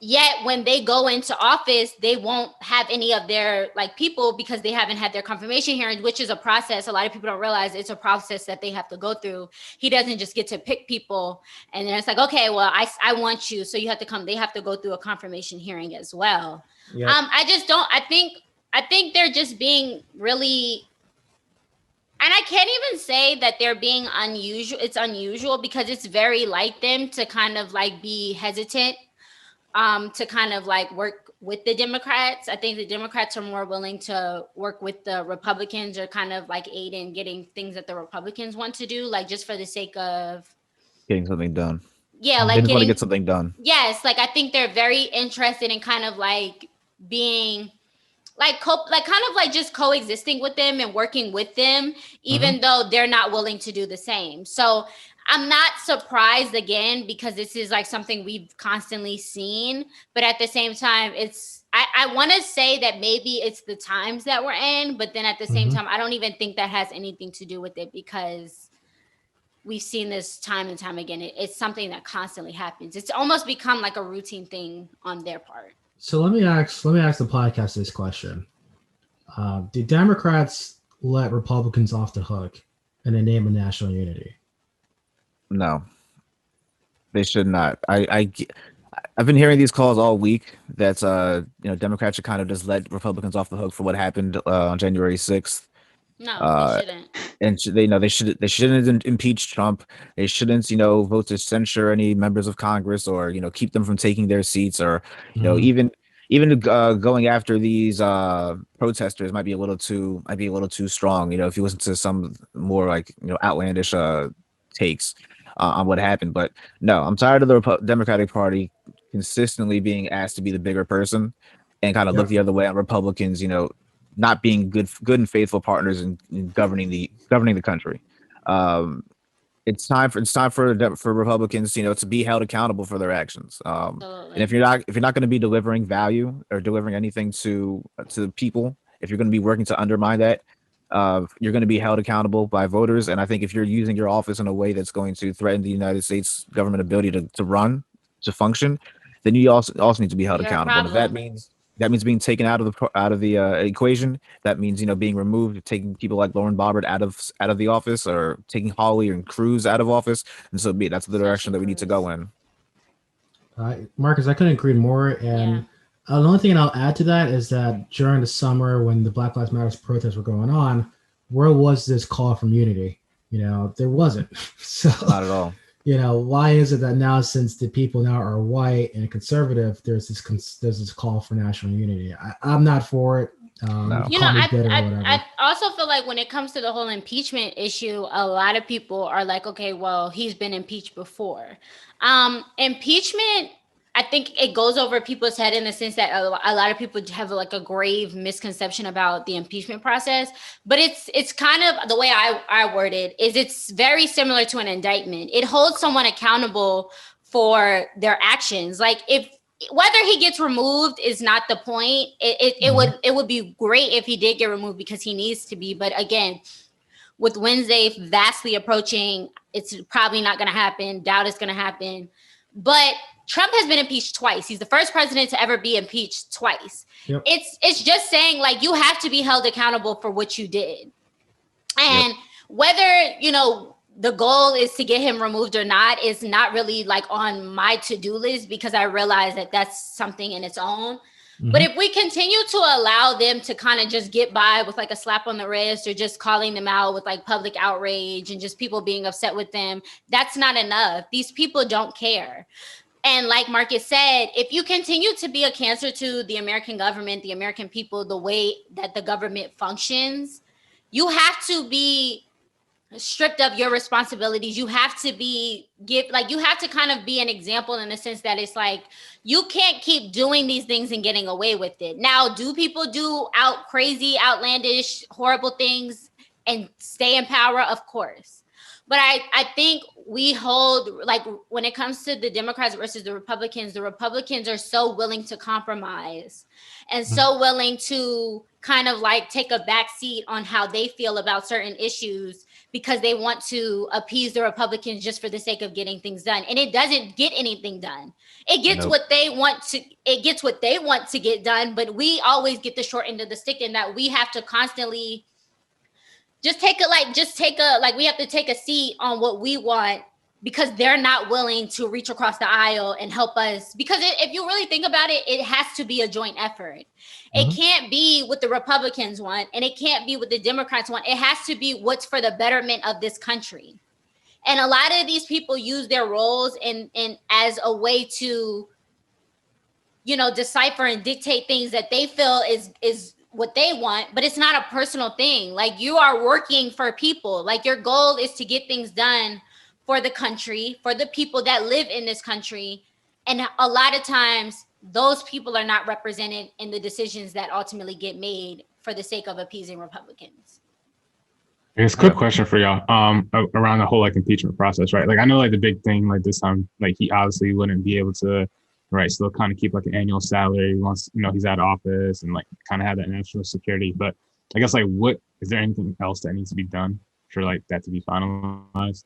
Yet when they go into office, they won't have any of their like people because they haven't had their confirmation hearings, which is a process. A lot of people don't realize it's a process that they have to go through. He doesn't just get to pick people and then it's like, okay, well, I want you, so you have to come. They have to go through a confirmation hearing as well. Yep. I think they're just being really, and I can't even say that they're being unusual. It's unusual because it's very like them to kind of like be hesitant to kind of like work with the Democrats. I think the Democrats are more willing to work with the Republicans or kind of like aid in getting things that the Republicans want to do, like just for the sake of getting something done. Yeah, like they just want to get something done. Yes, like I think they're very interested in kind of like being like kind of like just coexisting with them and working with them, even though they're not willing to do the same. So I'm not surprised again, because this is like something we've constantly seen, but at the same time, I want to say that maybe it's the times that we're in, but then at the same time, I don't even think that has anything to do with it, because we've seen this time and time again. It's something that constantly happens. It's almost become like a routine thing on their part. So let me ask the podcast this question. Do Democrats let Republicans off the hook in the name of national unity? No, they should not. I've been hearing these calls all week that Democrats should kind of just let Republicans off the hook for what happened on January 6th. No, they shouldn't. And they shouldn't impeach Trump. They shouldn't vote to censure any members of Congress, or keep them from taking their seats, or even going after these protesters might be a little too strong. If you listen to some more like outlandish takes on what happened. But no, I'm tired of the Democratic Party consistently being asked to be the bigger person and kind of look the other way on Republicans, not being good and faithful partners in governing the country. It's time for Republicans, to be held accountable for their actions. And if you're not going to be delivering value or delivering anything to the people, if you're going to be working to undermine that, you're going to be held accountable by voters. And I think if you're using your office in a way that's going to threaten the United States government ability to function, then you also need to be held accountable. And if that means being taken out of the equation, that means being removed, taking people like Lauren Boebert out of the office, or taking Hawley and Cruz out of office. And so that's the direction that we need to go in. Marcus, I couldn't agree more. And the only thing I'll add to that is that during the summer, when the Black Lives Matter protests were going on, where was this call from unity? There wasn't. So not at all. Why is it that now, since the people now are white and conservative, there's this call for national unity? I'm not for it. No. I also feel like when it comes to the whole impeachment issue, a lot of people are like, okay, well, he's been impeached before. Impeachment, I think it goes over people's head in the sense that a lot of people have like a grave misconception about the impeachment process, but it's kind of the way I word it is it's very similar to an indictment. It holds someone accountable for their actions. Like whether he gets removed is not the point. It would be great if he did get removed, because he needs to be. But again, with Wednesday vastly approaching, it's probably not going to happen. Doubt it's going to happen. But Trump has been impeached twice. He's the first president to ever be impeached twice. Yep. It's just saying, like, you have to be held accountable for what you did. And whether, the goal is to get him removed or not is not really like on my to-do list, because I realize that that's something in its own. But if we continue to allow them to kind of just get by with like a slap on the wrist, or just calling them out with like public outrage and just people being upset with them, that's not enough. These people don't care. And like Marcus said, if you continue to be a cancer to the American government, the American people, the way that the government functions, you have to be stripped of your responsibilities. You have to you have to kind of be an example, in the sense that it's like, you can't keep doing these things and getting away with it. Now, do people do crazy, outlandish, horrible things and stay in power? Of course. But I think we hold, like, when it comes to the Democrats versus the Republicans are so willing to compromise and so willing to kind of like take a back seat on how they feel about certain issues, because they want to appease the Republicans just for the sake of getting things done. And it doesn't get anything done. It gets what they want to get done, but we always get the short end of the stick in that we have to constantly we have to take a seat on what we want because they're not willing to reach across the aisle and help us. Because if you really think about it, it has to be a joint effort. It can't be what the Republicans want, and it can't be what the Democrats want. It has to be what's for the betterment of this country. And a lot of these people use their roles in as a way to, decipher and dictate things that they feel is what they want, but it's not a personal thing. Like, you are working for people. Like, your goal is to get things done for the country, for the people that live in this country. And a lot of times those people are not represented in the decisions that ultimately get made for the sake of appeasing Republicans. It's a quick question for y'all around the whole impeachment process, right? Like, I know the big thing this time, he obviously wouldn't be able to, right, still kind of keep an annual salary once, he's out of office and kind of have that national security. But I guess what is there anything else that needs to be done for that to be finalized?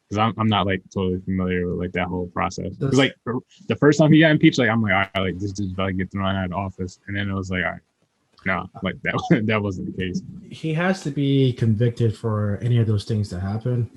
Because I'm not totally familiar with that whole process. Because the first time he got impeached, I'm all right, this dude's about to get thrown out of office, and then it was all right, no, that wasn't the case. He has to be convicted for any of those things to happen,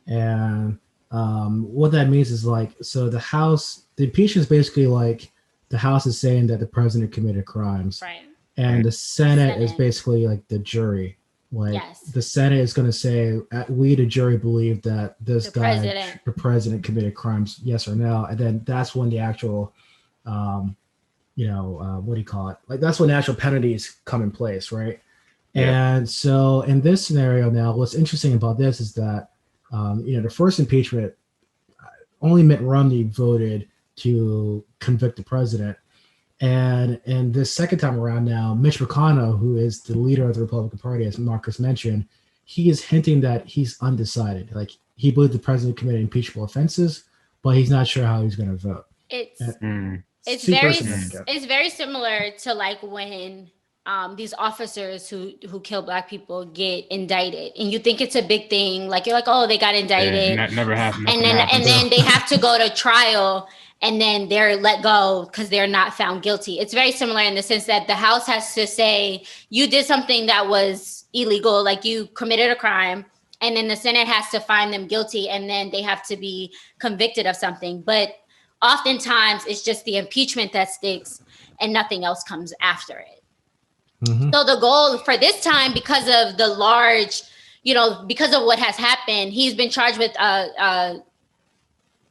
and what that means is so the impeachment is basically the House is saying that the president committed crimes, right? And the Senate is basically the jury. The Senate is going to say, we, the jury, believe that the president committed crimes, yes or no. And then that's when the actual, what do you call it? That's when the actual penalties come in place, right? Yeah. And so in this scenario now, what's interesting about this is that, the first impeachment, only Mitt Romney voted to convict the president. And this second time around now, Mitch McConnell, who is the leader of the Republican Party, as Marcus mentioned, he is hinting that he's undecided. He believes the president committed impeachable offenses, but he's not sure how he's going to vote. It's very similar to when these officers who kill Black people get indicted, and you think it's a big thing. You're oh, they got indicted. That never happened. And then they have to go to trial. And then they're let go because they're not found guilty. It's very similar in the sense that the House has to say, you did something that was illegal, you committed a crime. And then the Senate has to find them guilty, and then they have to be convicted of something. But oftentimes it's just the impeachment that sticks and nothing else comes after it. Mm-hmm. So the goal for this time, because of the large, because of what has happened, he's been charged with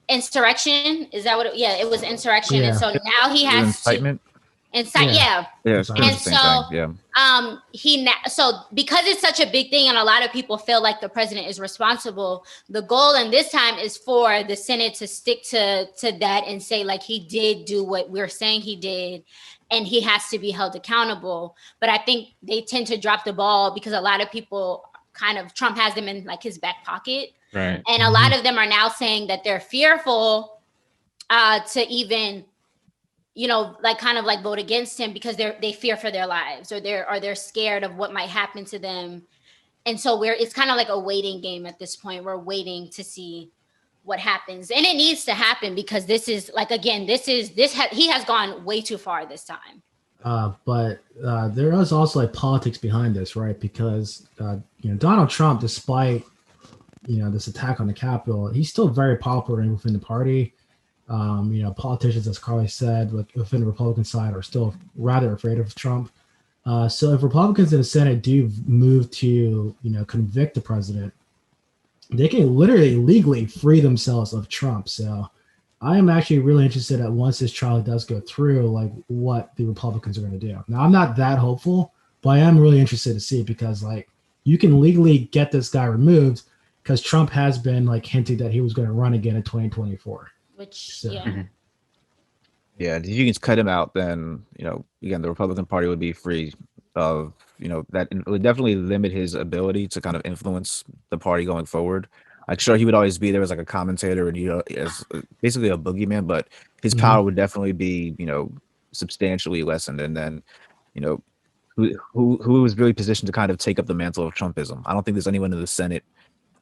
insurrection. Is that what it was insurrection. Yeah. And so now he has incitement. And so because it's such a big thing and a lot of people feel like the president is responsible, the goal in this time is for the Senate to stick to that and say he did do what we're saying he did, and he has to be held accountable. But I think they tend to drop the ball because a lot of people Trump has them in his back pocket. Right. And a lot of them are now saying that they're fearful to even, vote against him because they fear for their lives, or they're scared of what might happen to them. And so it's kind of like a waiting game at this point. We're waiting to see what happens, and it needs to happen because this is he has gone way too far this time. But there is also politics behind this, right? Because Donald Trump, despite this attack on the Capitol, he's still very popular within the party. Politicians, as Carly said, within the Republican side, are still rather afraid of Trump. So if Republicans in the Senate do move to convict the president, they can literally legally free themselves of Trump. So I am actually really interested that once this trial does go through, what the Republicans are going to do. Now, I'm not that hopeful, but I am really interested to see, because you can legally get this guy removed, because Trump has been hinting that he was going to run again in 2024. Yeah, if you can cut him out, then again, the Republican Party would be free of that. It would definitely limit his ability to kind of influence the party going forward. I'm sure he would always be there as a commentator and as basically a boogeyman, but his power would definitely be substantially lessened. And then who was really positioned to kind of take up the mantle of Trumpism? I don't think there's anyone in the Senate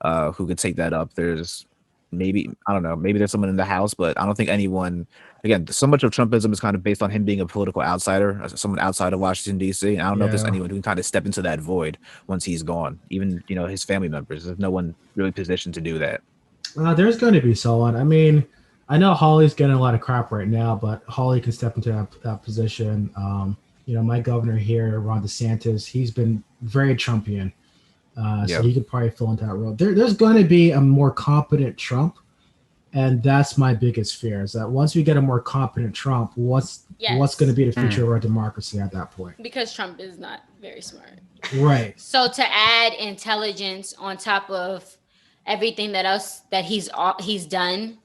who could take that up. There's maybe, I don't know, maybe there's someone in the House, but I don't think anyone, again, so much of Trumpism is kind of based on him being a political outsider, someone outside of Washington, D.C. And I don't know if there's anyone who can kind of step into that void once he's gone, even, his family members. There's no one really positioned to do that. There's going to be someone. I mean, I know Hawley's getting a lot of crap right now, but Hawley can step into that position. My governor here, Ron DeSantis, he's been very Trumpian. So he could probably fill into that role. There's going to be a more competent Trump, and that's my biggest fear, is that once we get a more competent Trump, what's going to be the future of our democracy at that point? Because Trump is not very smart. Right. So to add intelligence on top of everything that he's done,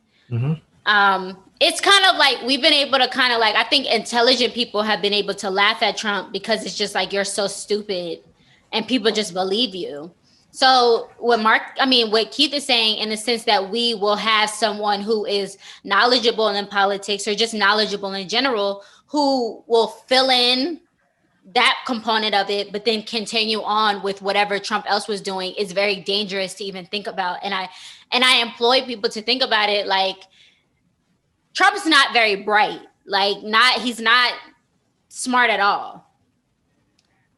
it's kind of like we've been able to kind of like, I think intelligent people have been able to laugh at Trump because it's just like, you're so stupid. And people just believe you. So what Keith is saying, in the sense that we will have someone who is knowledgeable in politics or just knowledgeable in general, who will fill in that component of it, but then continue on with whatever Trump else was doing, is very dangerous to even think about. And I employ people to think about it like, Trump's not very bright. He's not smart at all.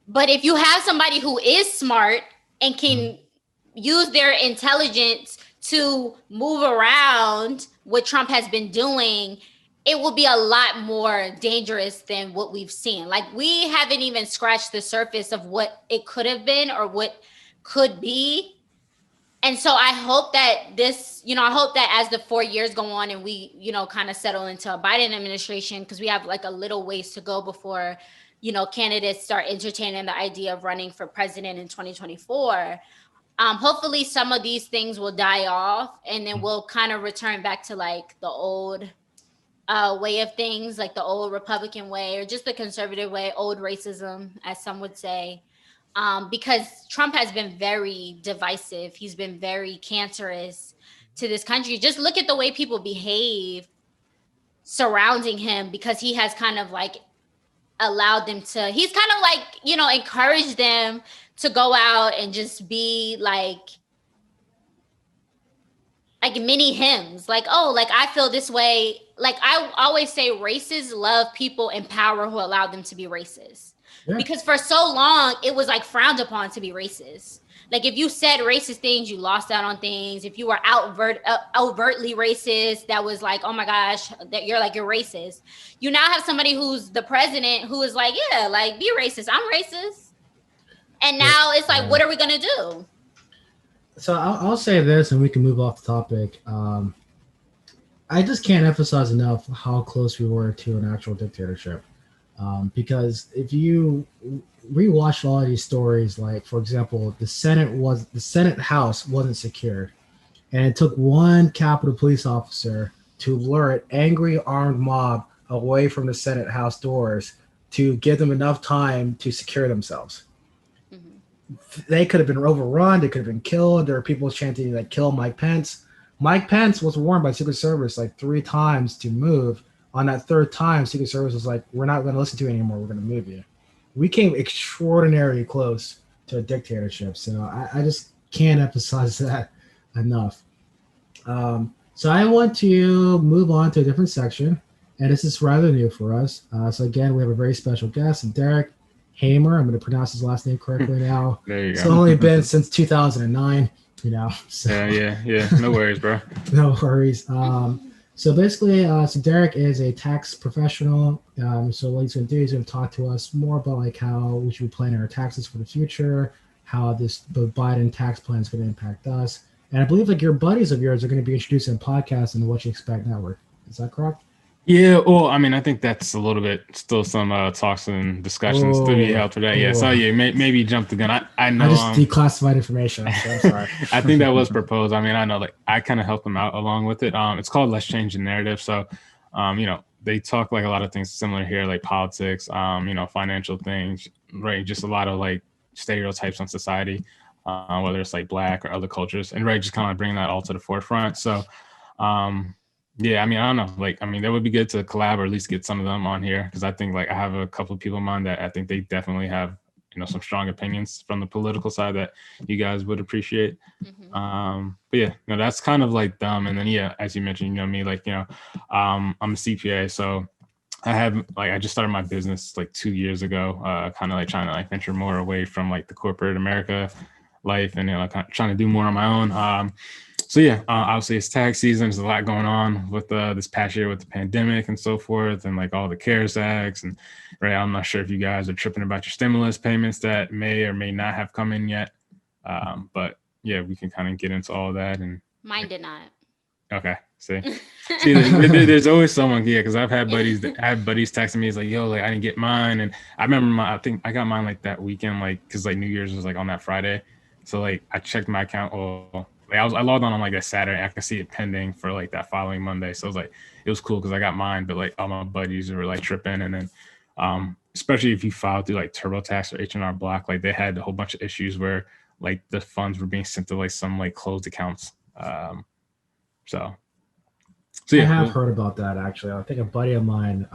But if you have somebody who is smart and can use their intelligence to move around what Trump has been doing, it will be a lot more dangerous than what we've seen. Like, we haven't even scratched the surface of what it could have been or what could be. And so I hope that as the 4 years go on and we, kind of settle into a Biden administration, because we have like a little ways to go before candidates start entertaining the idea of running for president in 2024. Hopefully some of these things will die off, and then we'll kind of return back to like the old way of things, like the old Republican way, or just the conservative way, old racism, as some would say. Because Trump has been very divisive. He's been very cancerous to this country. Just look at the way people behave surrounding him, because he has kind of like allowed them to, he's kind of like, encouraged them to go out and just be like mini hymns, like, oh, like I feel this way. Like I always say, racists love people in power who allow them to be racist. Yeah. Because for so long, it was like frowned upon to be racist. Like if you said racist things, you lost out on things. If you were overtly racist, that was like, oh my gosh, that you're racist. You now have somebody who's the president who is like, yeah, like be racist. I'm racist. And now it's like, what are we gonna do? So I'll say this, and we can move off the topic. I just can't emphasize enough how close we were to an actual dictatorship. Because if you rewatch all of these stories, like for example, the Senate House wasn't secured, and it took one Capitol Police officer to lure an angry armed mob away from the Senate House doors to give them enough time to secure themselves. Mm-hmm. They could have been overrun. They could have been killed. There were people chanting like "kill Mike Pence." Mike Pence was warned by Secret Service like 3 times to move. On that 3rd time, Secret Service was like, we're not going to listen to you anymore. We're going to move you. We came extraordinarily close to a dictatorship. So I just can't emphasize that enough. So I want to move on to a different section. And this is rather new for us. So again, we have a very special guest, Derek Hamer. I'm going to pronounce his last name correctly now. There you go. It's only been since 2009, So. Yeah. No worries, bro. No worries. So basically, so Derek is a tax professional. So what he's going to do is going to talk to us more about like how we should be planning our taxes for the future, how the Biden tax plan is going to impact us. And I believe like your buddies of yours are going to be introducing a podcast in the What You Expect Network. Is that correct? Yeah, well, I mean, I think that's a little bit still some talks and discussions to be held today. Yeah, so yeah, maybe jump the gun. I know. I just declassified information. So I'm sorry. I think that was proposed. I mean, I know, like, I kind of helped them out along with it. It's called Let's Change the Narrative. So, they talk like a lot of things similar here, like politics, financial things, right? Just a lot of like stereotypes on society, whether it's like Black or other cultures, and right, just kind of bring that all to the forefront. So. Yeah, I mean, I don't know. Like, I mean, that would be good to collab or at least get some of them on here, because I think like I have a couple of people in mind that I think they definitely have, some strong opinions from the political side that you guys would appreciate. Mm-hmm. But yeah, that's kind of like dumb. And then yeah, as you mentioned, me, like I'm a CPA, so I just started my business like 2 years ago, kind of like trying to like venture more away from like the corporate America life, and like trying to do more on my own. So yeah, obviously it's tax season. There's a lot going on with this past year with the pandemic and so forth, and like all the CARES Acts, and right, I'm not sure if you guys are tripping about your stimulus payments that may or may not have come in yet, but yeah, we can kind of get into all that. And mine did not. Okay. See, there's always someone, yeah, because I've had buddies texting me, it's like, yo, like I didn't get mine. And I remember I think I got mine like that weekend, like, because like New Year's was like on that Friday. So like I checked my account, like I logged on like that Saturday. I could see it pending for like that following Monday. So it was like, it was cool because I got mine, but like all my buddies were like tripping. And then especially if you filed through like TurboTax or H&R Block, like they had a whole bunch of issues where like the funds were being sent to like some like closed accounts. So yeah, I have heard about that actually. I think a buddy of mine,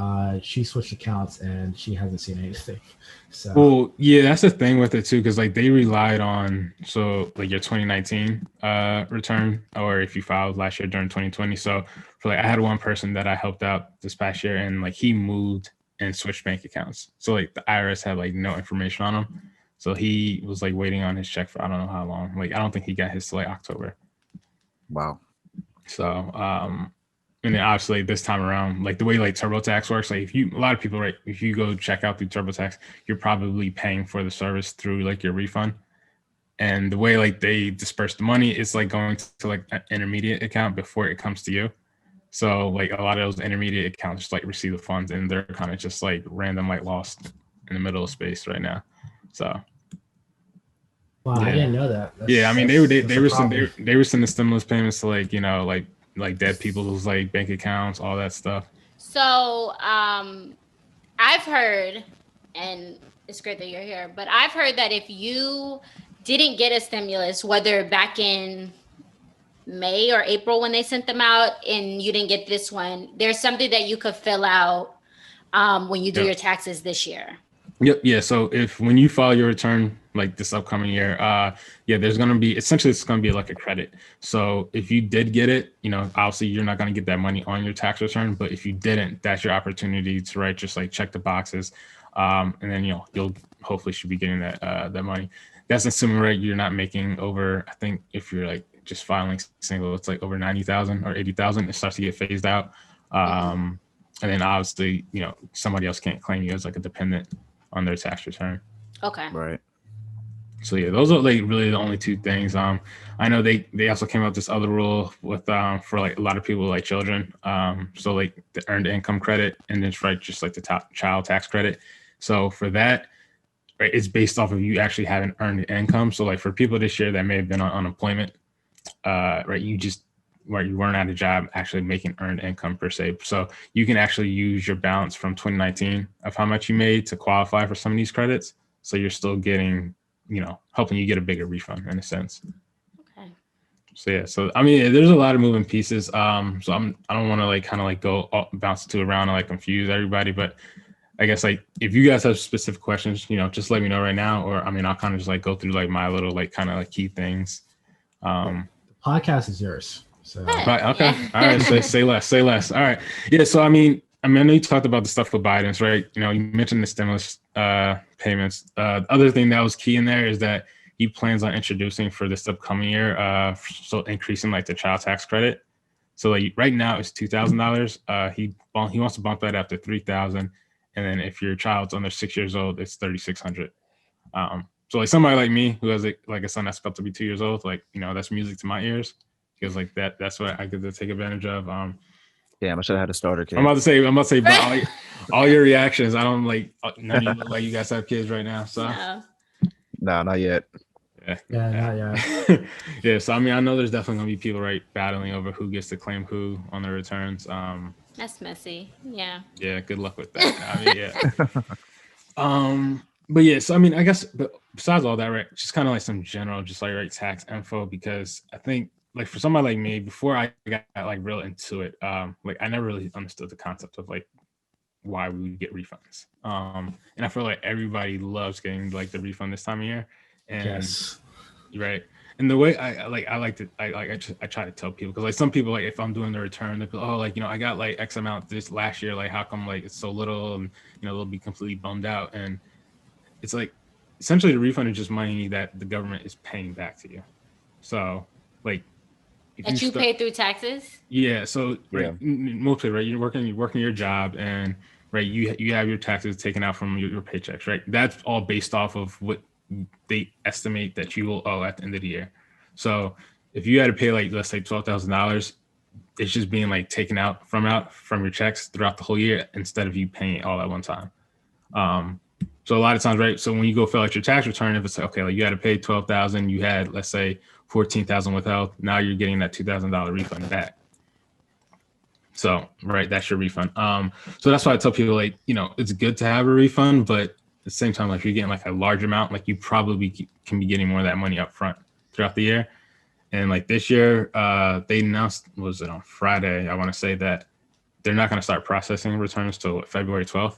she switched accounts and she hasn't seen anything. So well, yeah, that's the thing with it too, because like they relied on like your 2019 return, or if you filed last year during 2020. So for like I had one person that I helped out this past year, and like he moved and switched bank accounts. So like the IRS had like no information on him. So he was like waiting on his check for I don't know how long. Like I don't think he got his till like October. Wow. So and then obviously this time around, like the way like TurboTax works, like a lot of people, right, if you go check out through TurboTax, you're probably paying for the service through like your refund. And the way like they disperse the money is like going to like an intermediate account before it comes to you. So like a lot of those intermediate accounts just like receive the funds, and they're kind of just like random, like lost in the middle of space right now. So wow, yeah. I didn't know that. I mean they were sending stimulus payments to like like dead people's like bank accounts, all that stuff. So I've heard, and it's great that you're here, but I've heard that if you didn't get a stimulus, whether back in May or April when they sent them out, and you didn't get this one, there's something that you could fill out when you do your taxes this year. Yep. Yeah. So when you file your return like this upcoming year, there's going to be it's going to be like a credit. So if you did get it, obviously you're not going to get that money on your tax return. But if you didn't, that's your opportunity to just like check the boxes, and then you'll hopefully should be getting that money. That's assuming you're not making over. I think if you're like just filing single, it's like over 90,000 or 80,000. It starts to get phased out, and then obviously somebody else can't claim you as like a dependent on their tax return. Okay. Right. So yeah, those are like really the only two things. I know they also came out with this other rule with for like a lot of people like children. So like the earned income credit, and then just like the child tax credit. So for that, right, it's based off of you actually having earned income. So like for people this year that may have been on unemployment, right, you weren't at a job actually making earned income per se. So you can actually use your balance from 2019 of how much you made to qualify for some of these credits. So you're still getting, helping you get a bigger refund in a sense. Okay. So yeah, so I mean, there's a lot of moving pieces. So I don't want to like kind of like go bounce two around and like confuse everybody, but I guess like if you guys have specific questions, just let me know right now, or I mean, I'll kind of just like go through like my little like kind of like key things. The podcast is yours. So. Right. Okay. All right. So say less. All right. Yeah. So I mean, I know you talked about the stuff with Biden's, right? You mentioned the stimulus payments. Other thing that was key in there is that he plans on introducing for this upcoming year, so increasing like the child tax credit. So like right now it's $2,000. He wants to bump that up to $3,000, and then if your child's under 6 years old, it's $3,600. So like somebody like me who has like a son that's about to be 2 years old, like that's music to my ears. Because like that's what I get to take advantage of. Damn, I should have had a starter kit. I'm about to say, but all your reactions. I don't like none of you look like you guys have kids right now. So no, not yet. Not yet. Yeah. So I mean, I know there's definitely gonna be people battling over who gets to claim who on their returns. That's messy. Yeah. Yeah. Good luck with that. I mean, yeah. But yeah, so I mean, I guess, but besides all that, right, just kind of like some general, just like tax info, because I think. Like for somebody like me, before I got like real into it, like I never really understood the concept of like why we would get refunds. And I feel like everybody loves getting like the refund this time of year. And yes. Right. And the way I try to tell people, because like some people, like if I'm doing the return, they go, oh, like, I got like X amount this last year, like how come like it's so little, and they'll be completely bummed out. And it's like essentially the refund is just money that the government is paying back to you. So like if you pay through taxes. Yeah. So right, mostly right, you're working your job, and right, you have your taxes taken out from your paychecks, right? That's all based off of what they estimate that you will owe at the end of the year. So if you had to pay like, let's say $12,000, it's just being like taken out from your checks throughout the whole year instead of you paying it all at one time. So a lot of times, right? So when you go fill out your tax return, if it's like, okay, like you had to pay $12,000, you had, let's say, $14,000 withheld, now you're getting that $2,000 refund back. So right, that's your refund. So that's why I tell people, like, it's good to have a refund, but at the same time, like, you're getting like a large amount, like you probably can be getting more of that money up front throughout the year. And like this year, they announced, was it on Friday? I want to say that they're not going to start processing returns till February 12th.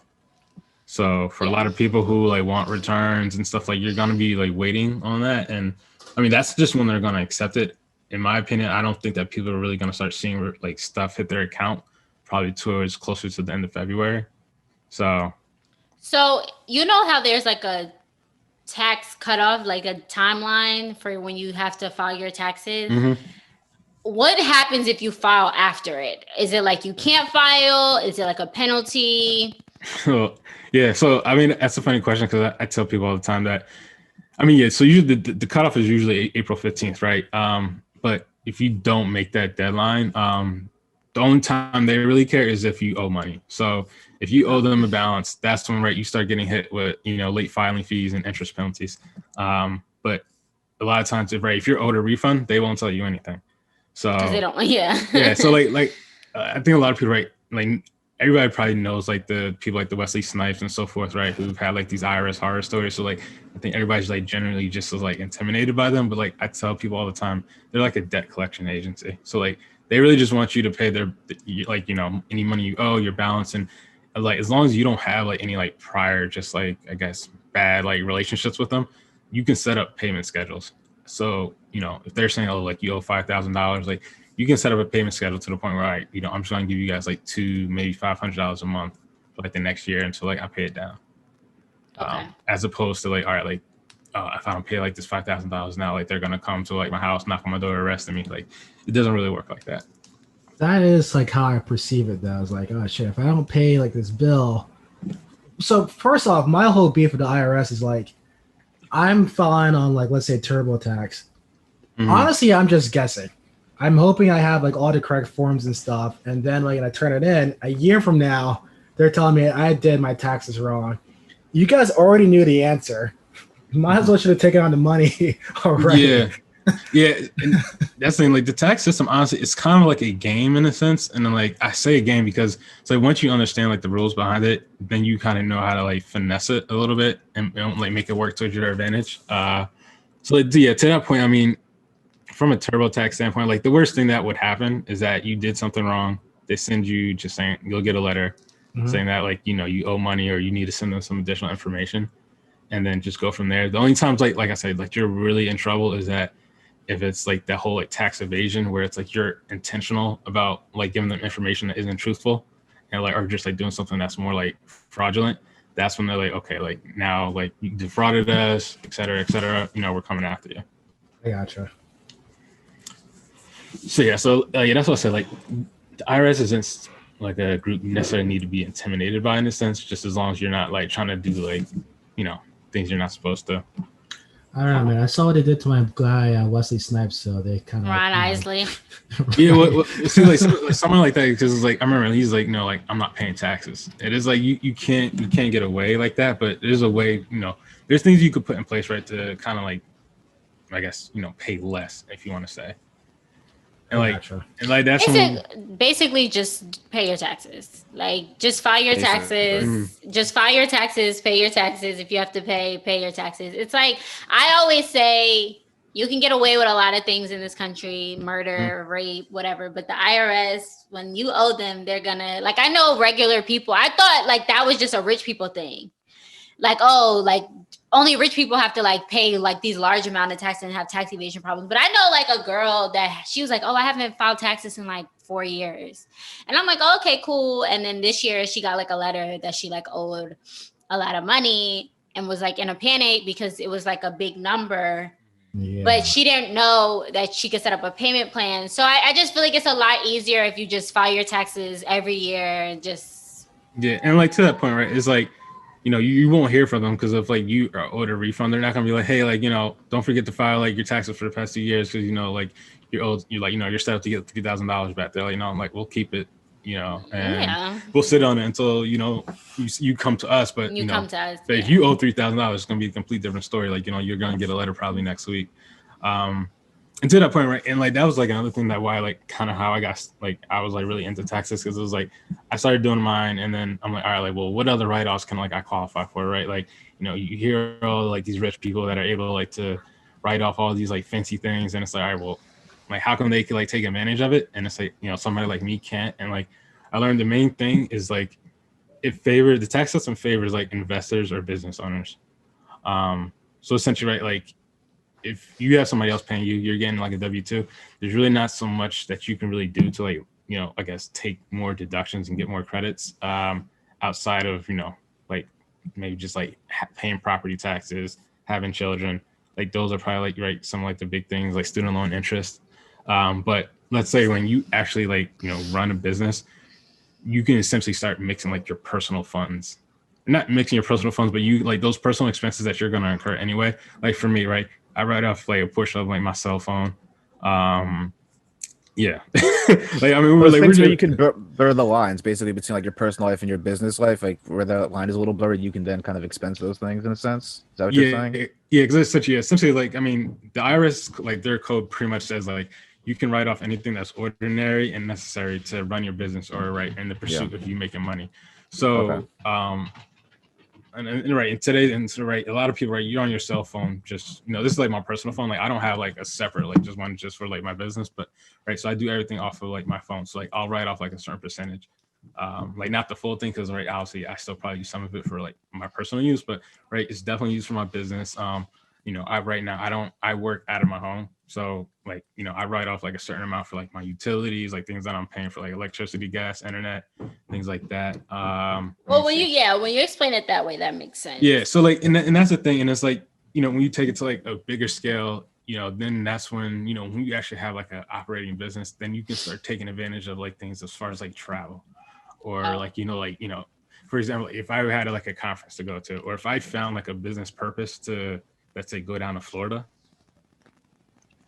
So for a lot of people who like want returns and stuff, like you're going to be like waiting on that. And I mean, that's just when they're going to accept it. In my opinion, I don't think that people are really going to start seeing like stuff hit their account probably towards closer to the end of February. So how there's like a tax cutoff, like a timeline for when you have to file your taxes. Mm-hmm. What happens if you file after it? Is it like you can't file? Is it like a penalty? Yeah. So, I mean, that's a funny question, because I tell people all the time that, I mean, yeah, so usually the cutoff is usually April 15th, right? But if you don't make that deadline, the only time they really care is if you owe money. So if you owe them a balance, that's when, right, you start getting hit with, late filing fees and interest penalties. But a lot of times, if you're owed a refund, they won't tell you anything. So because they don't, yeah. Yeah. So I think a lot of people, right, like everybody probably knows like the people like the Wesley Snipes and so forth, right, who've had like these IRS horror stories. So like I think everybody's like generally just like intimidated by them. But like I tell people all the time, they're like a debt collection agency. So like they really just want you to pay their, like, any money you owe, your balance. And like as long as you don't have like any like prior, just like, I guess, bad like relationships with them, you can set up payment schedules. So if they're saying, oh, like you owe $5,000, like you can set up a payment schedule to the point where I'm just going to give you guys like $200, maybe $500 a month for like the next year until like I pay it down. Okay. As opposed to like, all right, like if I don't pay like this $5,000 now, like they're going to come to like my house, knock on my door, arresting me. Like it doesn't really work like that. That is like how I perceive it though. It's like, oh shit, if I don't pay like this bill. So first off, my whole beef with the IRS is like, I'm filing on like, let's say TurboTax. Mm-hmm. Honestly, I'm just guessing. I'm hoping I have like all the correct forms and stuff. And then like, when I turn it in a year from now, they're telling me I did my taxes wrong. You guys already knew the answer. Might as well should have taken on the money already. Yeah. Yeah. And that's the thing, like the tax system, honestly, it's kind of like a game in a sense. And then like I say a game because it's like once you understand like the rules behind it, then you kind of know how to like finesse it a little bit and like make it work towards your advantage. So yeah, to that point, I mean, from a TurboTax standpoint, like the worst thing that would happen is that you did something wrong. They send you just saying you'll get a letter saying that like, you owe money or you need to send them some additional information and then just go from there. The only times like I said, like you're really in trouble is that if it's like that whole like tax evasion where it's like you're intentional about like giving them information that isn't truthful and like, or just like doing something that's more like fraudulent. That's when they're like, okay, like now like you defrauded us, et cetera, we're coming after you. I gotcha. So yeah, that's what I said. Like the IRS isn't like a group you necessarily need to be intimidated by in a sense, just as long as you're not like trying to do like, things you're not supposed to. I don't know, man. I saw what they did to my guy Wesley Snipes, so they kind of Ron Isley. Yeah, well, see, like someone like that, because it's like I remember he's like, no, like I'm not paying taxes. It is like you can't get away like that, but there's a way. There's things you could put in place, right, to kind of like, I guess, pay less if you want to say. And like that's basically just pay your taxes. Like just file your taxes. Mm-hmm. Just file your taxes, pay your taxes. If you have to pay your taxes. It's like I always say you can get away with a lot of things in this country, murder, rape, whatever. But the IRS, when you owe them, they're gonna like I know regular people. I thought like that was just a rich people thing. Like, oh, like only rich people have to like pay like these large amount of taxes and have tax evasion problems. But I know like a girl that she was like, oh, I haven't filed taxes in like 4 years. And I'm like, oh, okay, cool. And then this year she got like a letter that she like owed a lot of money and was like in a panic because it was like a big number. Yeah. But she didn't know that she could set up a payment plan. So I just feel like it's a lot easier if you just file your taxes every year and just. Yeah. And like to that point, right, it's like, you know, you won't hear from them because if like you are owed a refund, they're not gonna be like, hey, like, you know, don't forget to file like your taxes for the past 2 years because, you know, like you're owed, you're like, you know, you're set up to get $3,000 back. They're like, no, I'm like, we'll keep it, you know, and we'll sit on it until, you know, you come to us. But you know, come to us, but if you owe $3,000, it's gonna be a complete different story. Like, you know, you're gonna get a letter probably next week. And to that point, right, and like that was like another thing that why like kind of how I got like I was like really into taxes because it was like I started doing mine and then I'm like, all right, like, well, what other write-offs can like I qualify for, right? Like, you know, you hear all like these rich people that are able like to write off all these like fancy things, and it's like, all right, well, like how come they can like take advantage of it? And it's like, you know, somebody like me can't. And like I learned the main thing is like the tax system favors like investors or business owners. So essentially, right, like if you have somebody else paying you, you're getting like a W-2, there's really not so much that you can really do to like, you know, I guess take more deductions and get more credits outside of, you know, like maybe just like paying property taxes, having children. Like those are probably like, right, some like the big things like student loan interest. But let's say when you actually like, you know, run a business, you can essentially start mixing like your personal funds. Not mixing your personal funds, but you like those personal expenses that you're going to incur anyway. Like for me, right, I write off like a portion of like my cell phone. Yeah. Like, I mean, we're just, you can blur the lines basically between like your personal life and your business life, like where that line is a little blurry, you can then kind of expense those things in a sense. Is that what you're saying? Yeah, because it's essentially like, I mean, the IRS, like their code pretty much says like you can write off anything that's ordinary and necessary to run your business or right in the pursuit of you making money. So, And right, and today, and so right, a lot of people, right, you're on your cell phone, just, you know, this is like my personal phone. Like I don't have like a separate, like just one just for like my business, but right. So I do everything off of like my phone. So like I'll write off like a certain percentage, like not the full thing. Cause right, obviously I still probably use some of it for like my personal use, but right, it's definitely used for my business. You know, I work out of my home. So like, you know, I write off like a certain amount for like my utilities, like things that I'm paying for like electricity, gas, internet, things like that. Well, when you explain it that way, that makes sense. Yeah. So like, and that's the thing. And it's like, you know, when you take it to like a bigger scale, you know, then that's when, you know, when you actually have like an operating business, then you can start taking advantage of like things as far as like travel or like, you know, for example, if I had like a conference to go to, or if I found like a business purpose to, let's say, go down to Florida,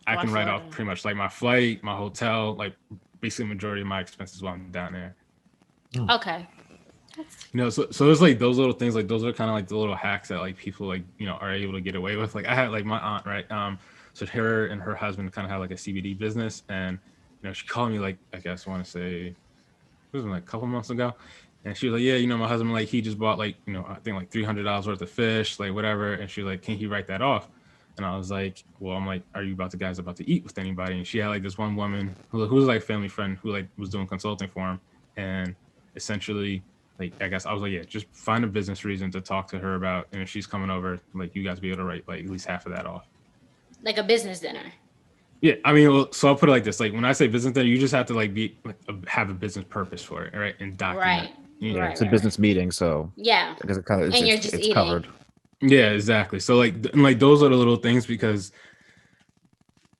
I can write off pretty much like my flight, my hotel, like basically majority of my expenses while I'm down there. Okay. You know, so it's like those little things, like those are kind of like the little hacks that like people like, you know, are able to get away with. Like I had like my aunt, right? So her and her husband kind of had like a CBD business, and you know, she called me like, I guess I want to say it was like a couple months ago. And she was like, yeah, you know, my husband, like, he just bought like, you know, I think like $300 worth of fish, like whatever. And she was like, can he write that off? And I was like, well, I'm like, are you about to eat with anybody? And she had like this one woman who was like a family friend who like was doing consulting for him. And essentially, like, I guess I was like, yeah, just find a business reason to talk to her about. And if she's coming over, like, you guys be able to write like at least half of that off. Like a business dinner. Yeah, I mean, well, so I'll put it like this: like when I say business dinner, you just have to like have a business purpose for it, right? And document. Right. Yeah, right, it's a business meeting, so yeah, because it kind of and you're just eating. Covered. Yeah, exactly. So like those are the little things, because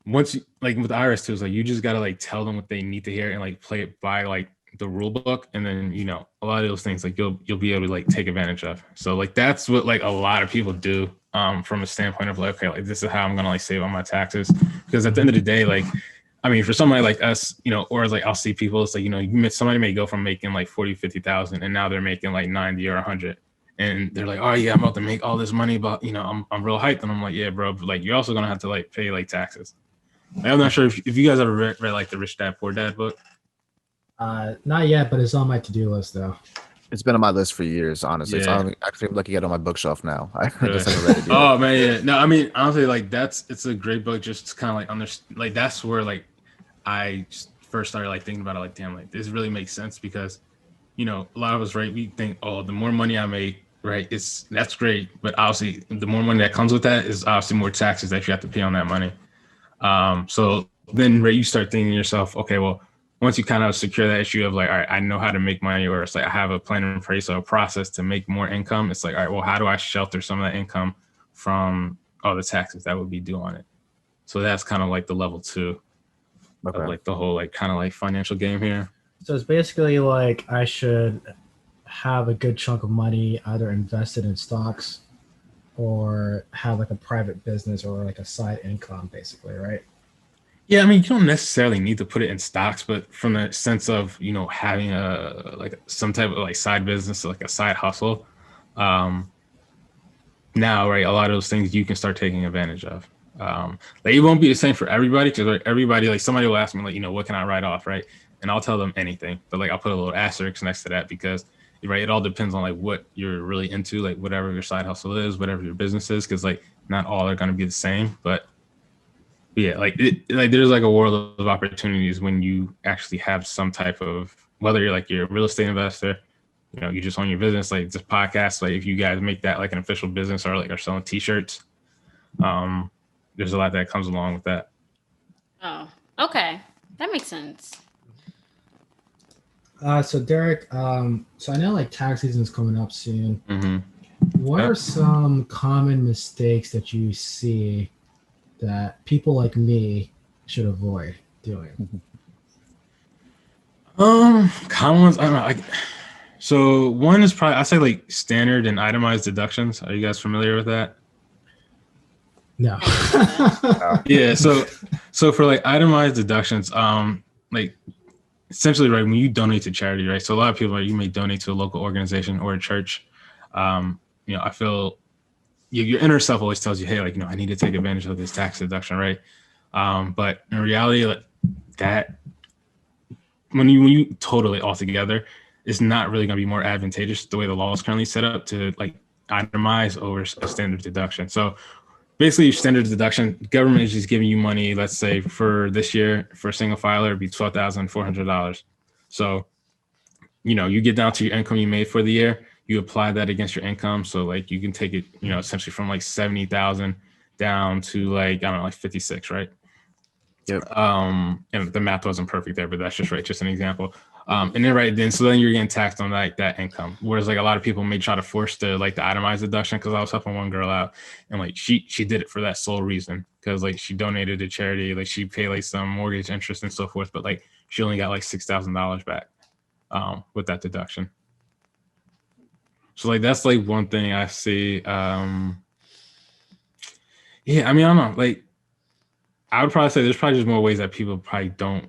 once you, like with the IRS too, it's like you just gotta like tell them what they need to hear and like play it by like the rule book, and then you know a lot of those things like you'll be able to like take advantage of. So like that's what like a lot of people do from a standpoint of like, okay, like this is how I'm gonna like save on my taxes, because at the end of the day, like I mean, for somebody like us, you know, or like I'll see people, it's like, you know, somebody may go from making like 40,000-50,000 and now they're making like 90 or 100, and they're like, oh yeah, I'm about to make all this money, but you know, I'm real hyped. And I'm like, yeah, bro, but like you're also gonna have to like pay like taxes. Like, I'm not sure if you guys ever read like the Rich Dad Poor Dad book. Not yet, but it's on my to-do list though. It's been on my list for years, honestly. Yeah. So I'm actually looking at it on my bookshelf now. I Really? just haven't read it yet. Oh man, yeah. No, I mean honestly, like it's a great book. Just to kind of like understand, like that's where like I just first started like thinking about it. Like, damn, like this really makes sense, because you know a lot of us, right? We think, oh, the more money I make, right, that's great, but obviously the more money that comes with that is obviously more taxes that you have to pay on that money. So then, right, you start thinking to yourself, okay, well, once you kind of secure that issue of like, all right, I know how to make money, or it's like I have a plan in place or a process to make more income. It's like, all right, well, how do I shelter some of that income from all the taxes that would be due on it? So that's kind of like the level 2 of like the whole like kind of like financial game here. So it's basically like I should have a good chunk of money either invested in stocks or have like a private business or like a side income, basically, right? Yeah, I mean, you don't necessarily need to put it in stocks, but from the sense of, you know, having a like some type of like side business, like a side hustle. Now, right, a lot of those things you can start taking advantage of. Like it won't be the same for everybody, because like everybody, like somebody will ask me like, you know, what can I write off, right? And I'll tell them anything, but like I'll put a little asterisk next to that because, right, it all depends on like what you're really into, like whatever your side hustle is, whatever your business is, because like not all are going to be the same, but yeah, like there's like a world of opportunities when you actually have some type of, whether you're a real estate investor, you know, you just own your business, like this podcast, like if you guys make that like an official business or like are selling t-shirts, there's a lot that comes along with that. Oh, okay. That makes sense. So Derek, so I know like tax season is coming up soon. Mm-hmm. What are some common mistakes that you see that people like me should avoid doing? Common ones, I don't know. So one is probably, I say like standard and itemized deductions. Are you guys familiar with that? No. Yeah. So for like itemized deductions, like essentially, right, when you donate to charity, right? So a lot of people, right, you may donate to a local organization or a church. You know, I feel your inner self always tells you, hey, like, you know, I need to take advantage of this tax deduction, right? But in reality, like, that when you total it all together, it's not really going to be more advantageous the way the law is currently set up to like itemize over a standard deduction. So basically, standard deduction, government is just giving you money. Let's say for this year, for a single filer, it'd be $12,400. So, you know, you get down to your income you made for the year, you apply that against your income. So like you can take it, you know, essentially from like 70,000 down to like, I don't know, like 56, right? Yep. And the math wasn't perfect there, but that's just right, just an example. And then so then you're getting taxed on like that income. Whereas like a lot of people may try to force the itemized deduction, because I was helping one girl out and like she did it for that sole reason, because like she donated to charity, like she paid like some mortgage interest and so forth, but like she only got like $6,000 back with that deduction. So like that's like one thing I see. Yeah, I mean, I don't know, like I would probably say there's probably just more ways that people probably don't,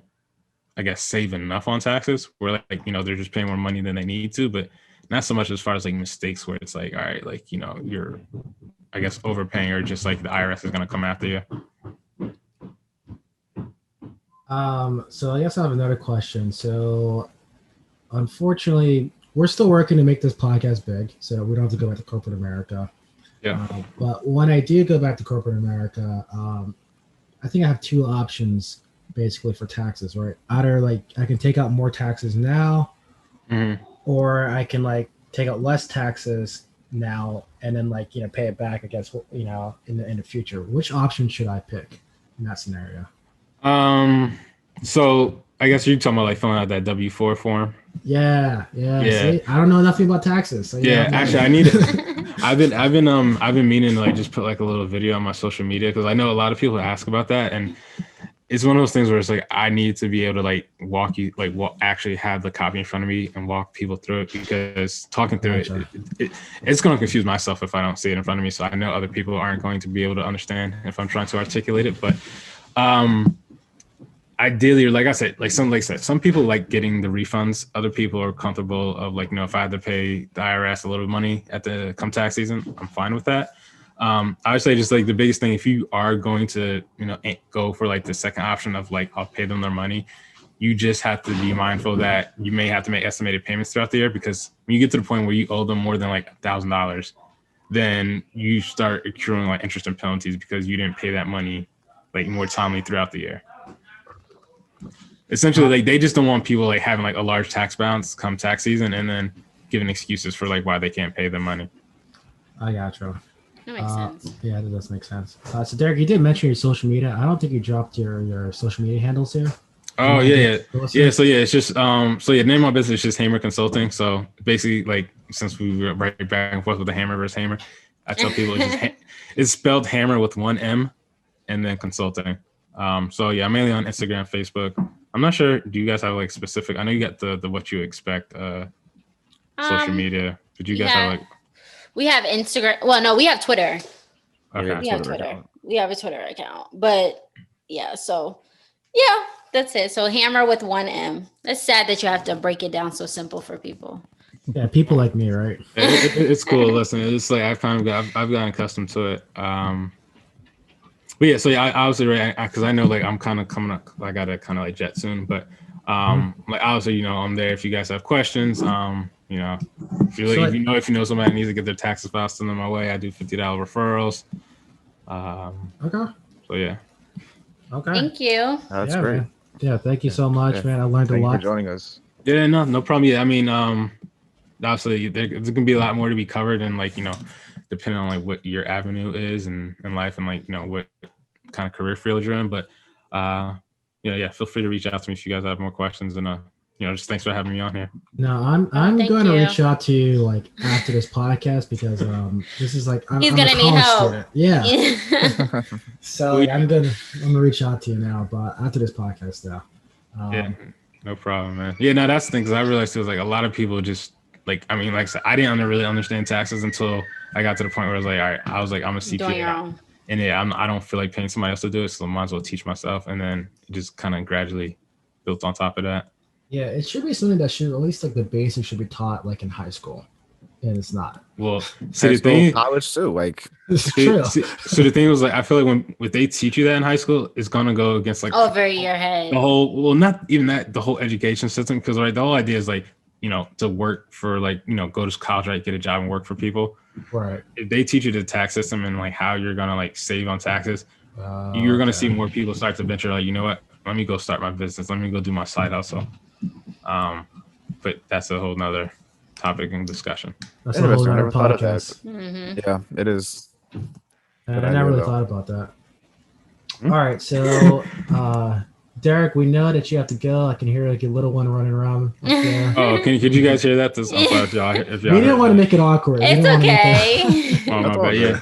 I guess, save enough on taxes, where like, you know, they're just paying more money than they need to, but not so much as far as like mistakes where it's like, all right, like, you know, you're, I guess, overpaying, or just like the IRS is going to come after you. So I guess I have another question. So unfortunately, we're still working to make this podcast big, so we don't have to go back to corporate America. Yeah. But when I do go back to corporate America, I think I have two options basically for taxes, right? Either like I can take out more taxes now, or I can like take out less taxes now and then like, you know, pay it back, I guess, you know, in the future. Which option should I pick in that scenario? So I guess you're talking about like filling out that W-4 form. Yeah. See, I don't know nothing about taxes. So yeah, actually, I need it. I've been meaning to like just put like a little video on my social media, because I know a lot of people ask about that, and it's one of those things where it's like I need to be able to like walk you, like actually have the copy in front of me and walk people through it, because talking through it's going to confuse myself if I don't see it in front of me. So I know other people aren't going to be able to understand if I'm trying to articulate it, but ideally, like I said, some people like getting the refunds. Other people are comfortable of like, you know, if I had to pay the IRS a little money at the come tax season, I'm fine with that. I would say just like the biggest thing, if you are going to, you know, go for like the second option of like, I'll pay them their money, you just have to be mindful that you may have to make estimated payments throughout the year, because when you get to the point where you owe them more than like $1,000, then you start accruing like interest and penalties because you didn't pay that money like more timely throughout the year. Essentially, like they just don't want people like having like a large tax balance come tax season and then giving excuses for like why they can't pay the money. I got you. That makes sense. Yeah, that does make sense. So Derek, you did mention your social media. I don't think you dropped your social media handles here. Oh yeah. So yeah, it's just so yeah, name of my business is just Hammer Consulting. So basically, like since we were right back and forth with the hammer versus hammer, I tell people it's spelled hammer with one M and then consulting. So yeah, I'm mainly on Instagram, Facebook. I'm not sure. Do you guys have like specific? I know you got the what you expect social media. Did you guys have like? We have Instagram. Well, no, we have Twitter. Okay. We have Twitter. We have a Twitter account, but yeah. So yeah, that's it. So hammer with one M. It's sad that you have to break it down so simple for people. Yeah, people like me, right? It's cool. Listen, it's like I've gotten accustomed to it. But yeah, so yeah, I obviously, right, because I know like I'm kind of coming up. I gotta kind of like jet soon, but like obviously, you know, I'm there if you guys have questions. You know, if you know somebody needs to get their taxes filed, send them my way. I do $50 referrals. Okay. So yeah. Okay. Thank you. That's great. Man. Yeah, thank you so much, man. I learned a lot. Thank you for joining us. Yeah, no problem. Yeah, I mean, obviously there's gonna be a lot more to be covered, and like, you know, depending on like what your avenue is in life and like, you know, what kind of career field you're in. But yeah, feel free to reach out to me if you guys have more questions, and you know, just thanks for having me on here. No, I'm going to reach out to you like after this podcast because this is like he's gonna need help. Student. Yeah. So like, I'm gonna reach out to you now, but after this podcast though. Yeah, no problem, man. Yeah, no, that's the thing, because I realized it was like a lot of people just like, I mean, like I said, I didn't really understand taxes until I got to the point where I was like, all right, I was like, I'm a CPA, and yeah, I don't feel like paying somebody else to do it, so I might as well teach myself, and then it just kind of gradually built on top of that. Yeah, it should be something that should, at least like the basics should be taught like in high school, and it's not. Well, see, the thing, college too, like it's true. So the thing was like, I feel like when they teach you that in high school, it's gonna go against like over your head. The whole, well, not even that, the whole education system, because right, the whole idea is like, you know, to work for like, you know, go to college, right, get a job and work for people. Right. If they teach you the tax system and like how you're gonna like save on taxes, you're gonna see more people start to venture like, you know what, let me go start my business, let me go do my side hustle. But that's a whole nother topic and discussion. That's a whole nother podcast. Mm-hmm. Yeah, it is. I never really thought about that. All right, so Derek, we know that you have to go. I can hear like your little one running around up there. Oh, could you guys hear that? I'm sorry if y'all we didn't want to make it awkward. It's okay. Oh my bad.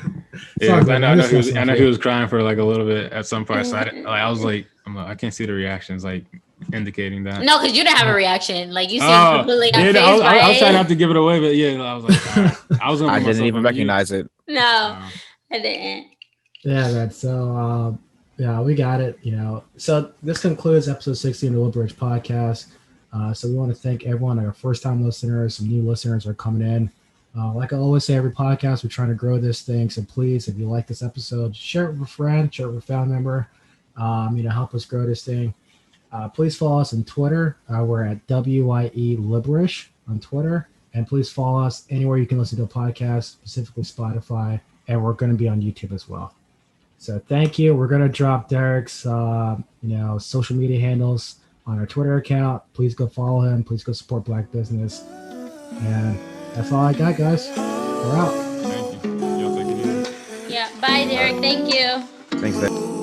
Yeah. I know he was crying for like a little bit at some point. So I was like, I can't see the reactions like indicating that. No, because you didn't have a reaction. Like you seemed completely unfazed I was trying not to give it away, but yeah, I was like, I didn't even recognize it. No, I didn't. Yeah, man. So yeah, we got it. You know, so this concludes episode 60 of the Liberalish podcast. So we want to thank everyone, our first-time listeners, some new listeners are coming in. Like I always say, every podcast, we're trying to grow this thing. So please, if you like this episode, share it with a friend, share it with a family member. You know, help us grow this thing. Please follow us on Twitter. We're at WYE Liberalish on Twitter. And please follow us anywhere you can listen to a podcast, specifically Spotify. And we're going to be on YouTube as well. So thank you. We're going to drop Derek's, social media handles on our Twitter account. Please go follow him. Please go support Black business. And that's all I got, guys. We're out. Thank you. Y'all take it easy. Yeah. Bye, Derek. Thank you. Thanks, Dave.